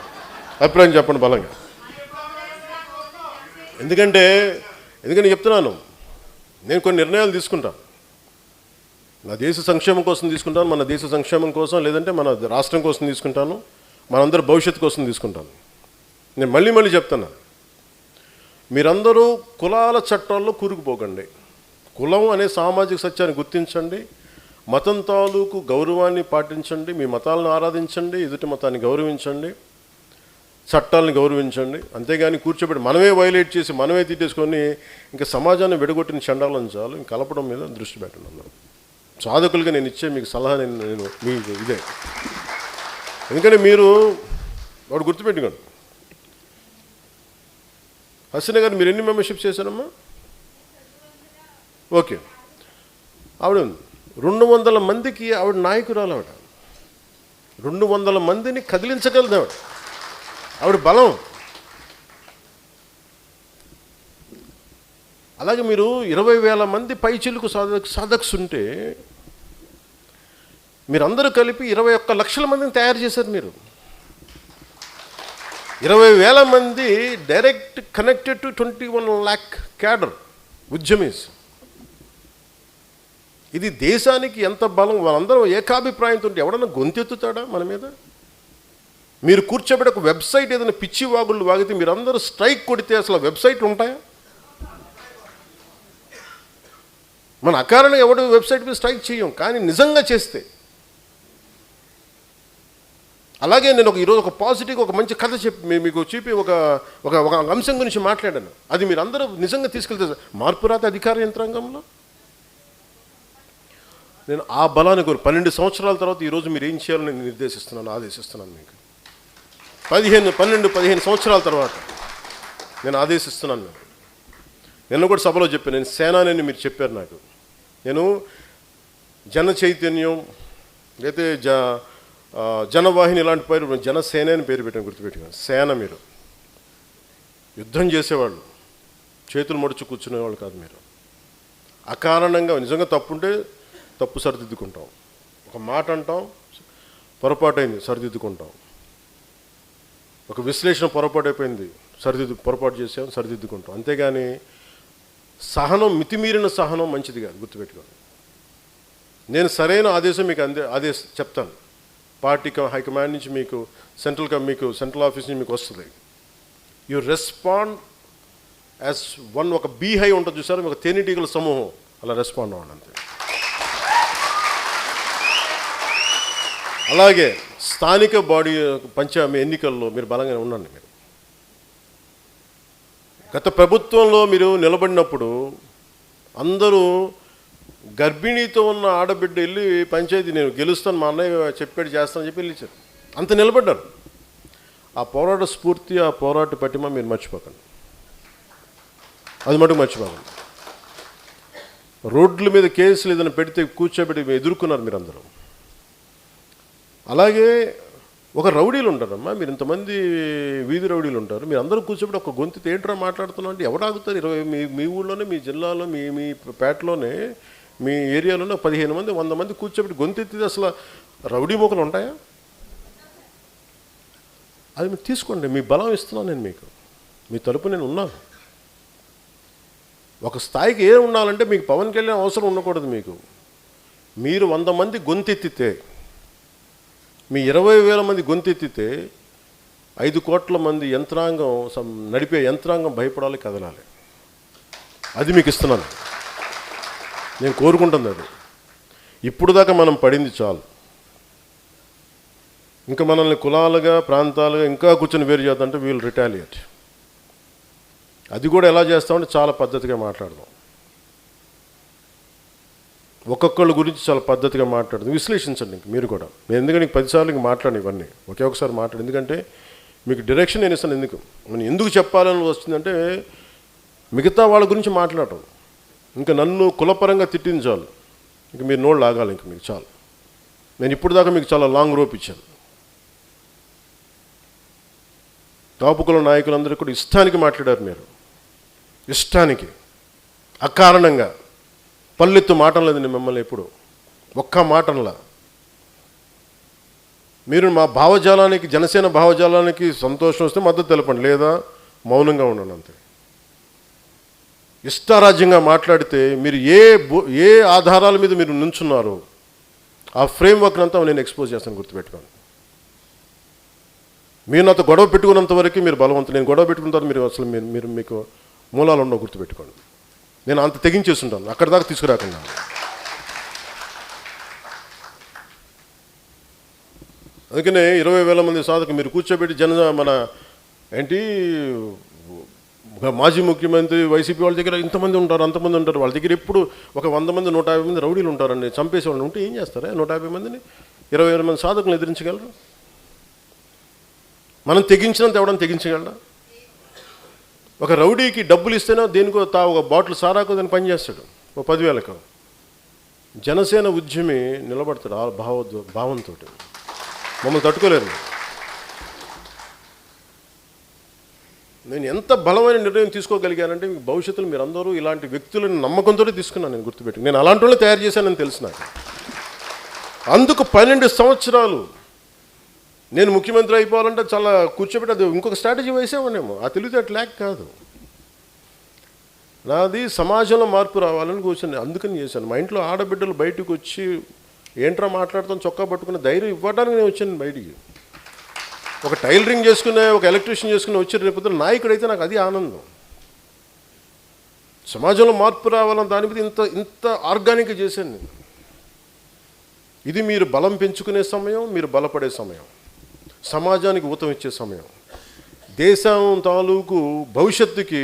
అభిప్రాయం చెప్పండి బలంగా. ఎందుకంటే చెప్తున్నాను, నేను కొన్ని నిర్ణయాలు తీసుకుంటాను. నా దేశ సంక్షేమం కోసం తీసుకుంటాను, మన దేశ సంక్షేమం కోసం, లేదంటే మన రాష్ట్రం కోసం తీసుకుంటాను, మనందరి భవిష్యత్తు కోసం తీసుకుంటాను. నేను మళ్ళీ చెప్తున్నా, మీరందరూ కులాల చట్టాల్లో కూరుకుపోకండి. కులం అనే సామాజిక సత్యాన్ని గుర్తించండి, మతం తాలూకు గౌరవాన్ని పాటించండి, మీ మతాలను ఆరాధించండి, ఎదుటి మతాన్ని గౌరవించండి, చట్టాలను గౌరవించండి. అంతేగాని కూర్చోబెట్టి మనమే వైలేట్ చేసి మనమే తిట్టేసుకొని ఇంకా సమాజాన్ని విడగొట్టిన చండాలను చాలు. ఇంక కలపడం మీద దృష్టి పెట్టండి. అందరూ సాధకులుగా నేను ఇచ్చే మీకు సలహా నేను మీకు ఇదే. ఎందుకంటే మీరు వాడు గుర్తుపెట్టుకోండి, హసీనా గారు మీరు ఎన్ని మెంబర్షిప్స్ చేశారమ్మా? ఓకే, ఆవిడ 200 మందికి ఆవిడ నాయకురాలు. ఆవిడ 200 మందిని కదిలించగలదు. ఆవిడ బలం. అలాగే మీరు 20,000 మంది పైచిలుకు సాధక్స్ ఉంటే మీరందరూ కలిపి 21 లక్షల మందిని తయారు చేశారు. మీరు 20,000 మంది direct connected to 21 lakh cadre ఉద్యమీస్. ఇది దేశానికి ఎంత బలం. వాళ్ళందరూ ఏకాభిప్రాయంతో ఉంటే ఎవడన్నా గొంతెత్తుతాడా మన మీద? మీరు కూర్చోబెట్టి ఒక వెబ్సైట్ ఏదైనా పిచ్చి వాగుళ్ళు వాగితే మీరందరూ స్ట్రైక్ కొడితే అసలు వెబ్సైట్లు ఉంటాయా? మన అకారణంగా ఎవడు వెబ్సైట్ మీద స్ట్రైక్ చేయం, కానీ నిజంగా చేస్తే. అలాగే నేను ఈరోజు ఒక పాజిటివ్ ఒక మంచి కథ మీకు చూపి ఒక అంశం గురించి మాట్లాడాను. అది మీరు అందరూ నిజంగా తీసుకెళ్తే మార్పు రాత అధికార యంత్రాంగంలో నేను ఆ బలాన్ని 12 సంవత్సరాల తర్వాత ఈరోజు మీరు ఏం చేయాలని నేను ఆదేశిస్తున్నాను మీకు. 12-15 సంవత్సరాల తర్వాత నేను ఆదేశిస్తున్నాను. నిన్న కూడా సభలో చెప్పాను, నేను సేనాని మీరు చెప్పారు నాకు. నేను జన చైతన్యం అయితే జనవాహిని ఇలాంటి పేరు, జనసేన అని పేరు పెట్టాను, గుర్తుపెట్టుకోండి. సేన మీరు యుద్ధం చేసేవాళ్ళు, చేతులు మడుచు కూర్చునేవాళ్ళు కాదు మీరు. అకారణంగా నిజంగా తప్పుంటే తప్పు సరిదిద్దుకుంటాం, ఒక మాట అంటాం పొరపాటైంది సరిదిద్దుకుంటాం, ఒక విశ్లేషణ పొరపాటు అయిపోయింది పొరపాటు చేసాం సరిదిద్దుకుంటాం. అంతేగాని సహనం, మితిమీరిన సహనం మంచిది కాదు, గుర్తుపెట్టుకోండి. నేను సరైన ఆదేశం మీకు చెప్తాను, పార్టీ హైకమాండ్ నుంచి మీకు సెంట్రల్ ఆఫీస్ నుంచి మీకు వస్తుంది. You respond as one. ఒక బీహై ఉంటుంది చూసారు, ఒక తేనెటీగల సమూహం, అలా రెస్పాండ్ అవ్వండి అంతే. అలాగే స్థానిక బాడీ ఎన్నికల్లో మీరు బలంగా ఉండండి. మీరు గత ప్రభుత్వంలో మీరు నిలబడినప్పుడు అందరూ గర్భిణీతో ఉన్న ఆడబిడ్డ వెళ్ళి పంచాయతీ నేను గెలుస్తాను, మా అన్నయ్య చెప్పాడు చేస్తానని చెప్పి వెళ్ళిచ్చారు. అంత నిలబడ్డారు. ఆ పోరాట స్ఫూర్తి, ఆ పోరాట పటిమ మీరు మర్చిపోకండి, అది మటుకు మర్చిపోకండి. రోడ్ల మీద కేసులు ఏదైనా పెడితే కూర్చోబెట్టి ఎదుర్కొన్నారు మీరు అందరూ. అలాగే ఒక రౌడీలు ఉంటారమ్మా, మీరు ఇంతమంది వీధి రౌడీలు ఉంటారు, మీరు అందరూ కూర్చోబెట్టి ఒక గొంతు ఏంట్రా మాట్లాడుతున్నాం అంటే ఎవరు ఆగుతారు? 20 మీ ఊళ్ళోనే, మీ జిల్లాలో, మీ పేటలోనే, మీ ఏరియాలోనే 15 మంది 100 మంది కూర్చోబెట్టి గొంతెత్తిది అసలు రౌడీ మోకలు ఉంటాయా? అది మీరు తీసుకోండి, మీ బలం ఇస్తున్నాను నేను మీకు, మీ తరపు నేను ఉన్నాను. ఒక స్థాయికి ఏం ఉండాలంటే మీకు పవన్ కళ్యాణ్ అవసరం ఉండకూడదు. మీరు 100 మంది గొంతెత్తితే, మీ 20,000 మంది గొంతెత్తితే 5 కోట్ల మంది యంత్రాంగం, నడిపే యంత్రాంగం భయపడాలి, కదలాలి. అది మీకు ఇస్తున్నాను, నేను కోరుకుంటుంది అది. ఇప్పుడు దాకా మనం పడింది చాలు. ఇంకా మనల్ని కులాలుగా, ప్రాంతాలుగా ఇంకా కూర్చొని వేరు చేద్దామంటే వీల్ రిటాలియేట్. అది కూడా ఎలా చేస్తామంటే చాలా పద్ధతిగా మాట్లాడదాం, ఒక్కొక్కళ్ళ గురించి చాలా పద్ధతిగా మాట్లాడదాం, విశ్లేషించండి. మీరు కూడా, నేను ఎందుకంటే 10 సార్లు మాట్లాడిన ఇవన్నీ ఒకే ఒకసారి మాట్లాడు, ఎందుకంటే మీకు డైరెక్షన్ నేను ఇస్తాను. ఎందుకు చెప్పాలని వచ్చిందంటే మిగతా వాళ్ళ గురించి మాట్లాడటం, ఇంకా నన్ను కులపరంగా తిట్టింది చాలు, ఇంక మీరు నోళ్ళు ఆగాలి, ఇంక మీకు చాలు. నేను ఇప్పుడు దాకా మీకు చాలా లాంగ్ రోప్ ఇచ్చాను. కాపు కుల నాయకులందరూ కూడా ఇష్టానికి మాట్లాడారు, మీరు ఇష్టానికి, అకారణంగా పల్లెత్తు మాటం లేదు నేను మిమ్మల్ని ఎప్పుడు ఒక్క మాటంలా. మీరు మా భావజాలానికి, జనసేన భావజాలానికి సంతోషం వస్తే మద్దతు తెలపండి, లేదా మౌనంగా ఉండండి అంతే. ఇష్టారాజ్యంగా మాట్లాడితే మీరు ఏ ఆధారాల మీద మీరు నుంచున్నారో ఆ ఫ్రేమ్వర్క్ అంతా నేను ఎక్స్పోజ్ చేస్తాను, గుర్తుపెట్టుకోండి. మీరు నాతో గొడవ పెట్టుకున్నంత వరకు మీరు బలవంతులు, నేను గొడవ పెట్టుకున్న తర్వాత మీరు అసలు మీకు మూలాలు ఉండవు, గుర్తుపెట్టుకోండి. నేను అంత తెగించేస్తుంటాను, అక్కడ దాకా తీసుకురాకుండా. అందుకనే 20,000 మంది సాధకు మీరు కూర్చోబెట్టి మన ఏంటి మాజీ ముఖ్యమంత్రి వైసీపీ వాళ్ళ దగ్గర ఇంతమంది ఉంటారు, అంతమంది ఉంటారు, వాళ్ళ దగ్గర ఎప్పుడు ఒక 100 మంది 150 మంది రౌడీలు ఉంటారండి, చంపేసేవాళ్ళు ఉంటే ఏం చేస్తారా? 150 మందిని 20,000 మంది సాధకులను ఎదిరించగలరు? మనం తెగించినంత ఎవడని తెగించగలరా? ఒక రౌడీకి డబ్బులు ఇస్తేనే దేనికో ఒక బాటిల్ సారాకో దాన్ని పనిచేస్తాడు, ఓ 10,000కు. జనసేన ఉద్యమి నిలబడతాడు ఆ భావంతో, మమ్మల్ని తట్టుకోలేరు. నేను ఎంత బలమైన నిర్ణయం తీసుకోగలిగానంటే మీకు భవిష్యత్తులో మీరందరూ ఇలాంటి వ్యక్తులను నమ్మకంతో తీసుకున్నాను, నేను గుర్తుపెట్టి. నేను అలాంటి వాళ్ళని తయారు చేశానని తెలిసి నాకు. అందుకు 12 సంవత్సరాలు నేను ముఖ్యమంత్రి అయిపోవాలంటే చాలా కూర్చోబెట్టి అది ఇంకొక స్ట్రాటజీ వేసేవానేమో, ఆ తెలివితేటలు లేక కాదు. నాది సమాజంలో మార్పు రావాలని కూర్చొని అందుకని చేశాను. మా ఇంట్లో ఆడబిడ్డలు బయటకు వచ్చి ఏంట్రా మాట్లాడుతాం చొక్కా పట్టుకునే ధైర్యం ఇవ్వడానికి నేను వచ్చాను బయటికి. ఒక టైలరింగ్ చేసుకునే, ఒక ఎలక్ట్రీషియన్ చేసుకుని వచ్చి రేపు నాయకుడైతే నాకు అది ఆనందం. సమాజంలో మార్పు రావాలని దాని మీద ఇంత ఆర్గానిక్గా చేశాను నేను. ఇది మీరు బలం పెంచుకునే సమయం, మీరు బలపడే సమయం, సమాజానికి ఊతం ఇచ్చే సమయం, దేశం తాలూకు భవిష్యత్తుకి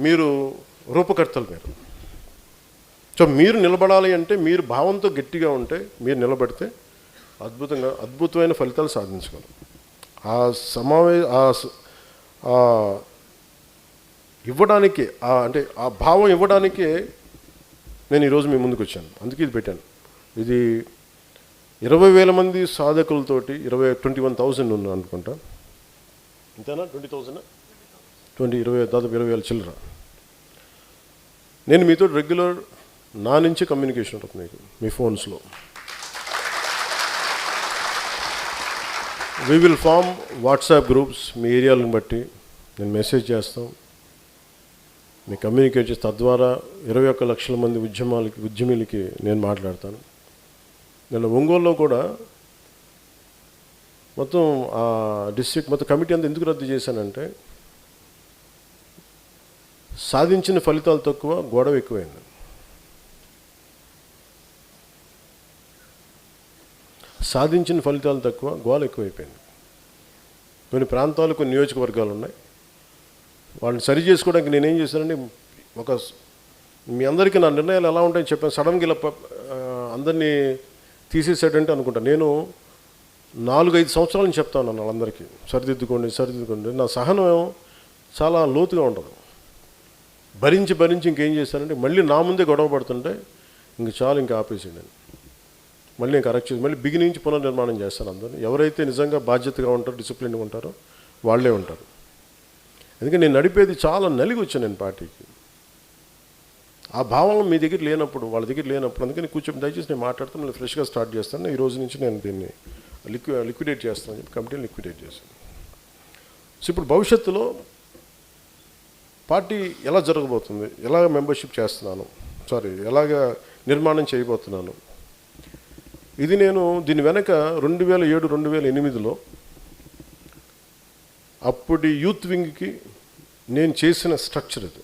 మీరు రూపకర్తలు. సో మీరు నిలబడాలి అంటే మీరు భావంతో గట్టిగా ఉంటే, మీరు నిలబడితే అద్భుతమైన ఫలితాలు సాధించగలరు. ఇవ్వడానికి అంటే ఆ భావం ఇవ్వడానికే నేను ఈరోజు మీ ముందుకు వచ్చాను. అందుకే ఇది పెట్టాను. ఇది 20,000 మంది సాధకులతోటి 21,000 ఉన్నా అనుకుంటా, ఇంతేనా? 20,000 దాదాపు 20,000 చిల్లర. నేను మీతో రెగ్యులర్ నా నుంచి కమ్యూనికేషన్ ఉంటుంది మీకు మీ ఫోన్స్లో. We will form WhatsApp groups, మీ ఏరియాలను బట్టి నేను మెసేజ్ చేస్తాం, మీకు కమ్యూనికేట్ చేసి తద్వారా 21 లక్షల మంది ఉద్యమీలకి నేను మాట్లాడతాను. నేను ఒంగోలులో కూడా మొత్తం ఆ డిస్ట్రిక్ట్ మొత్తం కమిటీ అంతా ఎందుకు రద్దు చేశానంటే, సాధించిన ఫలితాలు తక్కువ, గొడవ ఎక్కువైంది. సాధించిన ఫలితాలు తక్కువ, గోల ఎక్కువైపోయింది. కొన్ని ప్రాంతాలు, కొన్ని నియోజకవర్గాలు ఉన్నాయి, వాళ్ళని సరి చేసుకోవడానికి నేనేం చేశానంటే, మీ అందరికీ నా నిర్ణయాలు ఎలా ఉంటాయని చెప్పాను. సడన్గా ఇలా అందరినీ తీసేసాడంటే అనుకుంటా. నేను 4-5 సంవత్సరాల నుంచి చెప్తాను వాళ్ళందరికీ, సరిదిద్దుకోండి. నా సహనం చాలా లోతుగా ఉంటుంది. భరించి ఇంకేం చేశానంటే, మళ్ళీ నా ముందే గొడవ పడుతుంటే ఇంక చాలు, ఇంకా ఆపేసేయండి. మళ్ళీ నేను కరెక్ట్ చేసి మళ్ళీ బిగినింగ్ నుంచి పునర్నిర్మాణం చేస్తాను అందరినీ. ఎవరైతే నిజంగా బాధ్యతగా ఉంటారో, డిసిప్లిన్గా ఉంటారో వాళ్ళే ఉంటారు. ఎందుకంటే నేను నడిపేది చాలా నలిగి వచ్చాను నేను పార్టీకి. ఆ భావం మీ దగ్గర లేనప్పుడు, వాళ్ళ దగ్గర లేనప్పుడు, అందుకని కూర్చొని దయచేసి నేను మాట్లాడుతాను, నేను ఫ్రెష్గా స్టార్ట్ చేస్తాను. ఈ రోజు నుంచి నేను దీన్ని లిక్విడేట్ చేస్తాను చెప్పి కమిటీని లిక్విడేట్ చేశాను. సో ఇప్పుడు భవిష్యత్తులో పార్టీ ఎలా జరగబోతుంది, ఎలాగ మెంబర్షిప్ చేస్తున్నాను, ఎలాగ నిర్మాణం చేయబోతున్నాను, ఇది నేను దీని వెనక 2007-2008లో అప్పటి యూత్ వింగ్కి నేను చేసిన స్ట్రక్చర్ ఇది.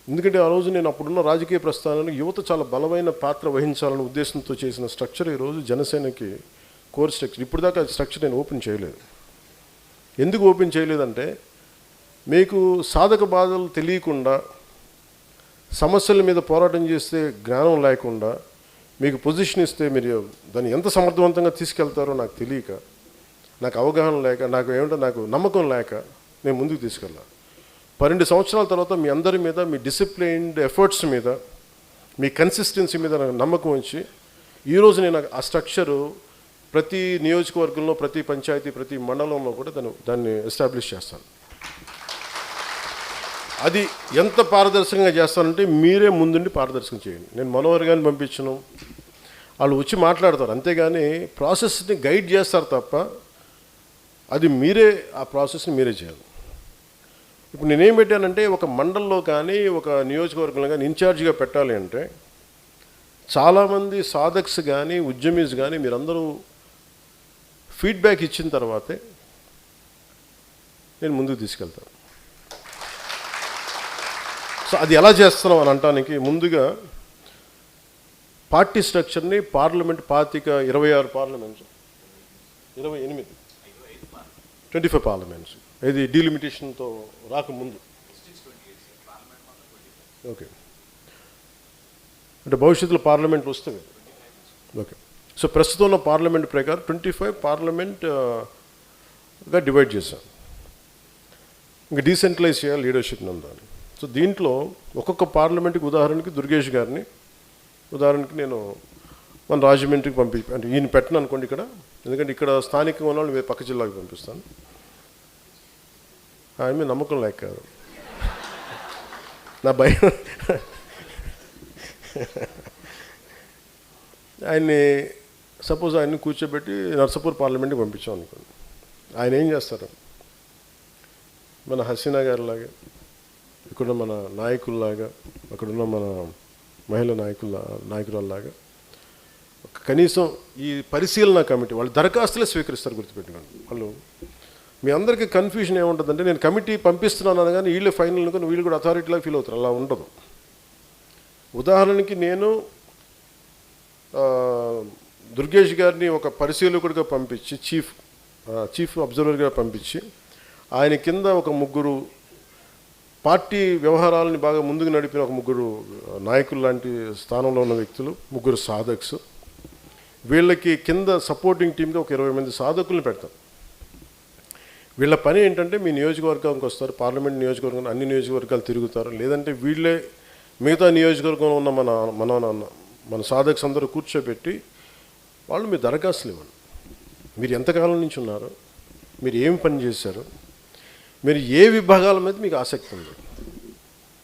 ఎందుకంటే ఆ రోజు నేను అప్పుడున్న రాజకీయ ప్రస్థానంలో యువత చాలా బలమైన పాత్ర వహించాలనే ఉద్దేశంతో చేసిన స్ట్రక్చర్ ఈరోజు జనసేనకి కోర్ స్ట్రక్చర్. ఇప్పుడు దాకా స్ట్రక్చర్ నేను ఓపెన్ చేయలేదు. ఎందుకు ఓపెన్ చేయలేదంటే, మీకు సాధక బాధలు తెలియకుండా, సమస్యల మీద పోరాటం చేస్తే జ్ఞానం లేకుండా, మీకు పొజిషన్ ఇస్తే మీరు దాన్ని ఎంత సమర్థవంతంగా తీసుకెళ్తారో నాకు తెలియక, నాకు అవగాహన లేక, నాకు నమ్మకం లేక నేను ముందుకు తీసుకెళ్ళాను. 12 సంవత్సరాల తర్వాత మీ అందరి మీద, మీ డిసిప్లైన్డ్ ఎఫర్ట్స్ మీద, మీ కన్సిస్టెన్సీ మీద నాకు నమ్మకం వచ్చి ఈరోజు నేను ఆ స్ట్రక్చరు ప్రతి నియోజకవర్గంలో, ప్రతి పంచాయతీ, ప్రతి మండలంలో కూడా దాన్ని ఎస్టాబ్లిష్ చేస్తాను. అది ఎంత పారదర్శకంగా చేస్తానంటే, మీరే ముందుండి పారదర్శకం చేయండి. నేను మనోహర్ గారిని పంపించను, వాళ్ళు వచ్చి మాట్లాడతారు, అంతేగాని ప్రాసెస్ని గైడ్ చేస్తారు తప్ప అది మీరే, ఆ ప్రాసెస్ని మీరే చేయాలి. ఇప్పుడు నేనేం పెట్టానంటే, ఒక మండలంలో కానీ ఒక నియోజకవర్గంలో కానీ ఇన్ఛార్జిగా పెట్టాలి అంటే, చాలామంది సాధక్స్ కానీ ఉద్యమీస్ కానీ మీరందరూ ఫీడ్బ్యాక్ ఇచ్చిన తర్వాతే నేను ముందుకు తీసుకెళ్తాను. సో అది ఎలా చేస్తున్నాం అని అనటానికి ముందుగా పార్టీ స్ట్రక్చర్ని పార్లమెంట్ 26 పార్లమెంట్స్, 28, 25 పార్లమెంట్స్, ఇది డీలిమిటేషన్తో రాకముందు. ఓకే, అంటే భవిష్యత్తులో పార్లమెంట్ వస్తే ఓకే. సో ప్రస్తుతం ఉన్న పార్లమెంట్ ప్రకారం 25 పార్లమెంట్గా డివైడ్ చేశాం. ఇంకా డీసెంట్రలైజ్ చేయాలి లీడర్షిప్ నందాన్ని. సో దీంట్లో ఒక్కొక్క పార్లమెంట్కి, ఉదాహరణకి దుర్గేష్ గారిని ఉదాహరణకి నేను మన రాజమండ్రికి అంటే ఈయన పెట్టను అనుకోండి ఇక్కడ, ఎందుకంటే ఇక్కడ స్థానికంగా ఉన్న వాళ్ళు పక్క జిల్లాకి పంపిస్తాను. ఆయన మీద నమ్మకం లేక కాదు, నా భయం. ఆయన్ని సపోజ్ ఆయన్ని కూర్చోబెట్టి నర్సాపూర్ పార్లమెంట్కి పంపించాం అనుకోండి, ఆయన ఏం చేస్తారు, మన హసీనా గారిలాగా, ఇక్కడున్న మన నాయకుల్లాగా, అక్కడున్న మన మహిళా నాయకురాల్లాగా కనీసం ఈ పరిశీలన కమిటీ వాళ్ళు దరఖాస్తులే స్వీకరిస్తారు, గుర్తుపెట్టుకోండి. వాళ్ళు మీ అందరికీ కన్ఫ్యూజన్ ఏముంటుందంటే, నేను కమిటీ పంపిస్తున్నాను అనగానే వీళ్ళు ఫైనల్ అనుకుని వీళ్ళు కూడా అథారిటీలాగా ఫీల్ అవుతారు. అలా ఉండదు. ఉదాహరణకి నేను దుర్గేష్ గారిని ఒక పరిశీలకుడిగా పంపించి, చీఫ్ అబ్జర్వర్గా పంపించి, ఆయన కింద ఒక 3 పార్టీ వ్యవహారాలని బాగా ముందుకు నడిపిన ఒక 3 నాయకులు లాంటి స్థానంలో ఉన్న వ్యక్తులు, 3 సాధక్స్, వీళ్ళకి కింద సపోర్టింగ్ టీమ్గా ఒక 20 మంది సాధకులను పెడతాం. వీళ్ళ పని ఏంటంటే, మీ నియోజకవర్గానికి వస్తారు, పార్లమెంట్ నియోజకవర్గం అన్ని నియోజకవర్గాలు తిరుగుతారు, లేదంటే వీళ్ళే మిగతా నియోజకవర్గంలో ఉన్న మన సాధకులు అందరూ కూర్చోబెట్టి వాళ్ళు మీ దరఖాస్తులు ఇవ్వండి. మీరు ఎంతకాలం నుంచి ఉన్నారు, మీరు ఏమి పని చేశారు, మీరు ఏ విభాగాల మీద మీకు ఆసక్తి ఉంది.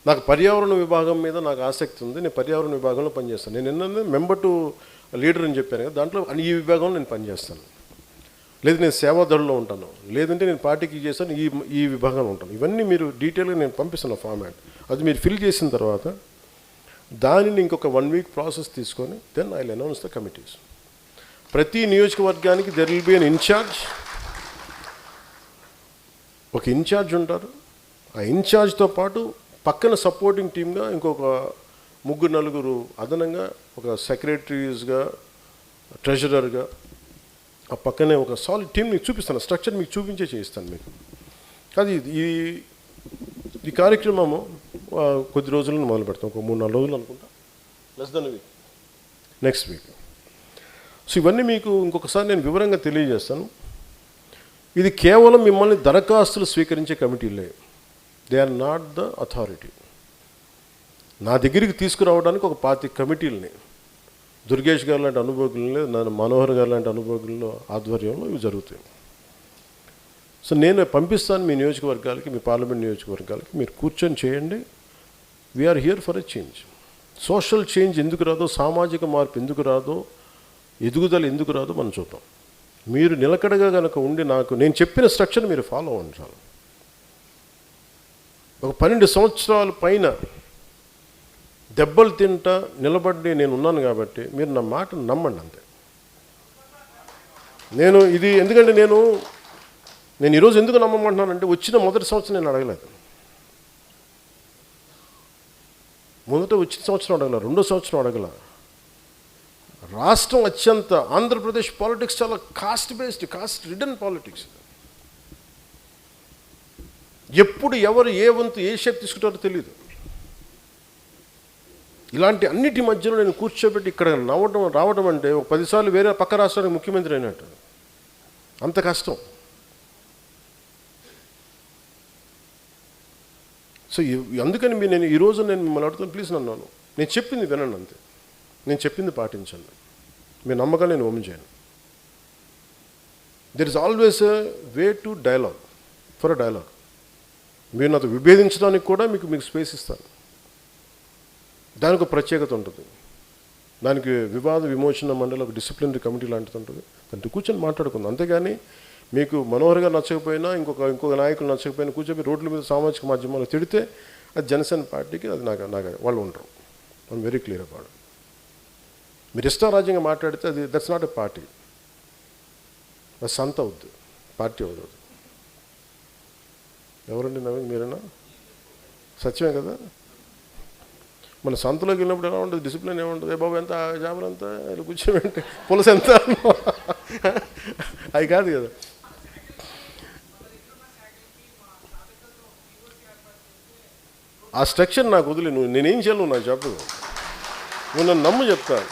నాకు పర్యావరణ విభాగం మీద నాకు ఆసక్తి ఉంది, నేను పర్యావరణ విభాగంలో పనిచేస్తాను. నేను ఏంటంటే మెంబర్ టు లీడర్ అని చెప్పాను కదా, దాంట్లో ఈ విభాగంలో నేను పనిచేస్తాను. లేదు నేను సేవాదళంలో ఉంటాను, లేదంటే నేను పార్టీకి చేస్తాను, ఈ విభాగంలో ఉంటాను. ఇవన్నీ మీరు డీటెయిల్గా నేను పంపిస్తాను ఫార్మాట్. అది మీరు ఫిల్ చేసిన తర్వాత దానిని ఇంకొక 1 వీక్ ప్రాసెస్ తీసుకొని then I will announce the committees. ప్రతి నియోజకవర్గానికి there will be an incharge. ఒక ఇన్ఛార్జ్ ఉంటారు. ఆ ఇన్ఛార్జ్తో పాటు పక్కన సపోర్టింగ్ టీమ్గా ఇంకొక 3-4 అదనంగా, ఒక సెక్రటరీస్గా, ట్రెజరర్గా, ఆ పక్కనే ఒక సాలిడ్ టీమ్ మీకు చూపిస్తాను. స్ట్రక్చర్ మీకు చూపించే చేయిస్తాను మీకు. అది ఈ కార్యక్రమము కొద్ది రోజులను మొదలు పెడతాం. ఒక 3-4 రోజులు అనుకుంటా, less than week, next week. So ఇవన్నీ మీకు ఇంకొకసారి నేను వివరంగా తెలియజేస్తాను. ఇది కేవలం మిమ్మల్ని దరఖాస్తులు స్వీకరించే కమిటీలే. They are not the authority. నా దగ్గరికి తీసుకురావడానికి ఒక 25 కమిటీలని, దుర్గేష్ గారు లాంటి అనుభవజ్ఞులు, మనోహర్ గారు లాంటి అనుభవజ్ఞుల ఆధ్వర్యంలో ఇవి జరుగుతాయి. సో నేను పంపిస్తాను మీ నియోజకవర్గాలకి, మీ పార్లమెంట్ నియోజకవర్గాలకి. మీరు కూర్చొని చేయండి. We are here for a change. Social change ఎందుకు రాదో, సామాజిక మార్పు ఎందుకు రాదో, ఎదుగుదల ఎందుకు రాదో మనం చూద్దాం. మీరు నిలకడగా కనుక ఉండి నేను చెప్పిన స్ట్రక్చర్ మీరు ఫాలో అవ్వండి చాలు. ఒక 12 సంవత్సరాల పైన దెబ్బలు తింటా నిలబడి నేను ఉన్నాను కాబట్టి మీరు నా మాట నమ్మండి అంతే. ఎందుకంటే నేను ఈరోజు ఎందుకు నమ్మమంటున్నానంటే, వచ్చిన మొదటి సంవత్సరం నేను అడగలేదు. వచ్చిన సంవత్సరం అడగల, 2వ సంవత్సరం అడగల. రాష్ట్రం అత్యంత, ఆంధ్రప్రదేశ్ పాలిటిక్స్ చాలా cost based, cost ridden politics. ఎప్పుడు ఎవరు ఏ వంతు ఏ షేప్ తీసుకుంటారో తెలియదు. ఇలాంటి అన్నిటి మధ్యలో నేను కూర్చోబెట్టి ఇక్కడ రావడం అంటే ఒక 10 సార్లు వేరే పక్క రాష్ట్రానికి ముఖ్యమంత్రి అయినట్టు. అంత కష్టం. సో అందుకని నేను ఈరోజు మిమ్మల్ని అడుగుతాను, ప్లీజ్ నన్ను, నేను చెప్పింది వినండి అంతే. నేను చెప్పింది పాటించండి. మీ నమ్మకాన్ని నేను వమ్ము చేయను. There is always a way to dialogue, for a dialogue. మీరు నాతో విభేదించడానికి కూడా మీకు స్పేస్ ఇస్తాను. దానికి ఒక ప్రత్యేకత ఉంటుంది. దానికి వివాద విమోచన మండలి, ఒక డిసిప్లినరీ కమిటీ లాంటిది ఉంటుంది. దాంట్లో కూర్చొని మాట్లాడుకుందాం. అంతేగాని మీకు మనోహర్ గారు నచ్చకపోయినా, ఇంకొక నాయకులు నచ్చకపోయినా కూర్చొని రోడ్ల మీద సామాజిక మాధ్యమాలు తిడితే అది జనసేన పార్టీకి, అది నాకు వాళ్ళు ఉండరు. I'm very clear about. మీరు ఇష్టారాజ్యంగా మాట్లాడితే అది దట్స్ నాట్ ఎ పార్టీ. అది సంత అవుద్ది, పార్టీ అవుతుంది. ఎవరండి నవీన్, మీరేనా? సత్యమే కదా. మన సంతలోకి వెళ్ళినప్పుడు ఎలా ఉంటుంది, డిసిప్లిన్ ఏముంటుంది, బాబు ఎంత చేపలు ఎంత, ఇలా కూర్చోబెట్టి పులస ఎంత, అది కాదు కదా. ఆ స్ట్రక్చర్ నాకు వదిలి, నేనేం చేయను నాకు చెప్పు. నువ్వు నన్ను నమ్ము చెప్తాను.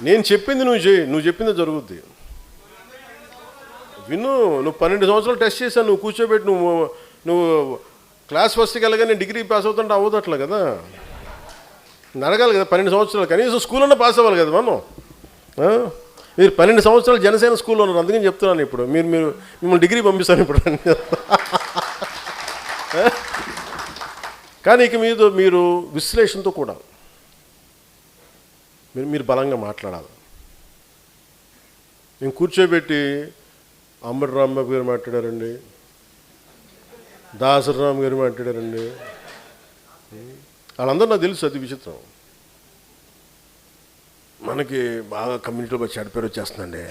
నేను చెప్పింది నువ్వు చేయి, నువ్వు చెప్పింది జరుగుద్ది. విను, నువ్వు 12 సంవత్సరాలు టెస్ట్ చేశాను, నువ్వు కూర్చోబెట్టి నువ్వు క్లాస్ ఫస్ట్కి వెళ్ళగా నేను డిగ్రీ పాస్ అవుతుంటే అవ్వదు అట్లా కదా. అడగాలి కదా 12 సంవత్సరాలు, కనీసం స్కూల్లోనే పాస్ అవ్వాలి కదా మనం. మీరు 12 సంవత్సరాలు జనసేన స్కూల్లో ఉన్నారు, అందుకని చెప్తున్నాను. ఇప్పుడు మిమ్మల్ని డిగ్రీ పంపిస్తాను ఇప్పుడు. కానీ ఇక మీరు విశ్లేషణతో కూడా మీరు బలంగా మాట్లాడాలి. నేను కూర్చోబెట్టి అంబటి రాంబాబు గారు మాట్లాడారండి, దాసరామ్ గారు మాట్లాడారండి, వాళ్ళందరూ నాకు తెలుసు. అది విచిత్రం. మనకి బాగా కమ్యూనిటీలో చెడ్డ పేరు వచ్చేస్తుందండి.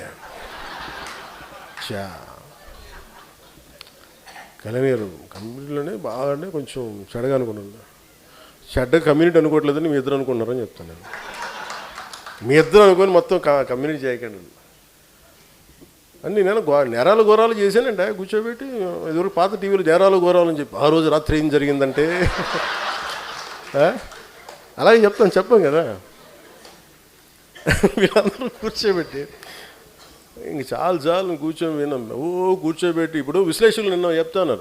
కళ్యాణ్ కమ్యూనిటీలోనే బాగా అంటే కొంచెం చెడగా అనుకున్నాను. చెడ్డ కమ్యూనిటీ అనుకోవట్లేదని మీ ఇద్దరు అనుకున్నారని చెప్తాను నేను. మీ ఇద్దరు అనుకొని మొత్తం కమ్యూనిటీ చేయకండి అన్నీ. నేను నేరాలు ఘోరాలు చేశానండి కూర్చోబెట్టి. ఎదురు పాత టీవీలో నేరాలు ఘోరాలు అని చెప్పి, ఆ రోజు రాత్రి ఏం జరిగిందంటే అలాగే చెప్పాం కదా. వీళ్ళందరూ కూర్చోబెట్టి ఇంక చాలు కూర్చొని విన్నాం. కూర్చోబెట్టి ఇప్పుడు విశ్లేషణలు నిన్న చెప్తాను.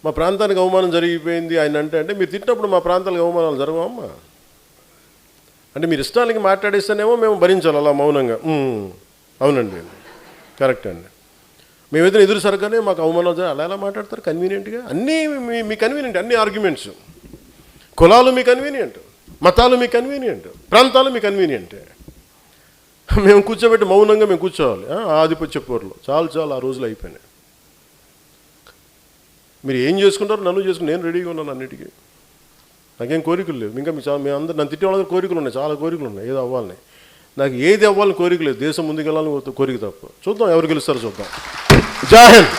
మా ప్రాంతానికి అవమానం జరిగిపోయింది ఆయన అంటే మీరు తిట్టినప్పుడు మా ప్రాంతాలకు అవమానాలు జరగవమ్మా. అంటే మీరు ఇష్టానికి మాట్లాడేస్తేనేమో మేము భరించాలి అలా మౌనంగా. అవునండి, కరెక్ట్ అండి. మేము ఏదైనా ఎదురు సరగానే మాకు అవమానం అలా ఎలా మాట్లాడతారు కన్వీనియంట్గా? అన్నీ మీ కన్వీనియంట్, అన్ని ఆర్గ్యుమెంట్స్. కులాలు మీ కన్వీనియంట్, మతాలు మీ కన్వీనియంట్, ప్రాంతాలు మీ కన్వీనియంటే. మేము కూర్చోబెట్టి మౌనంగా మేము కూర్చోవాలి ఆధిపత్య పోరులో. చాలా ఆ రోజులు అయిపోయినాయి. మీరు ఏం చేసుకుంటారో నన్ను చేసుకుని నేను రెడీగా ఉన్నాను అన్నిటికీ. నాకేం కోరికలు లేవు. ఇంకా మేము అందరూ నన్ను తిట్టే వాళ్ళకి కోరికలు ఉన్నాయి, చాలా కోరికలు ఉన్నాయి. ఏదో అవ్వాలని, నాకు ఏది అవ్వాలని కోరిక లేదు. దేశం ముందుకెళ్ళాలని కోరిక తప్ప. చూద్దాం ఎవరు గెలుస్తారో చూద్దాం. జై హింద్.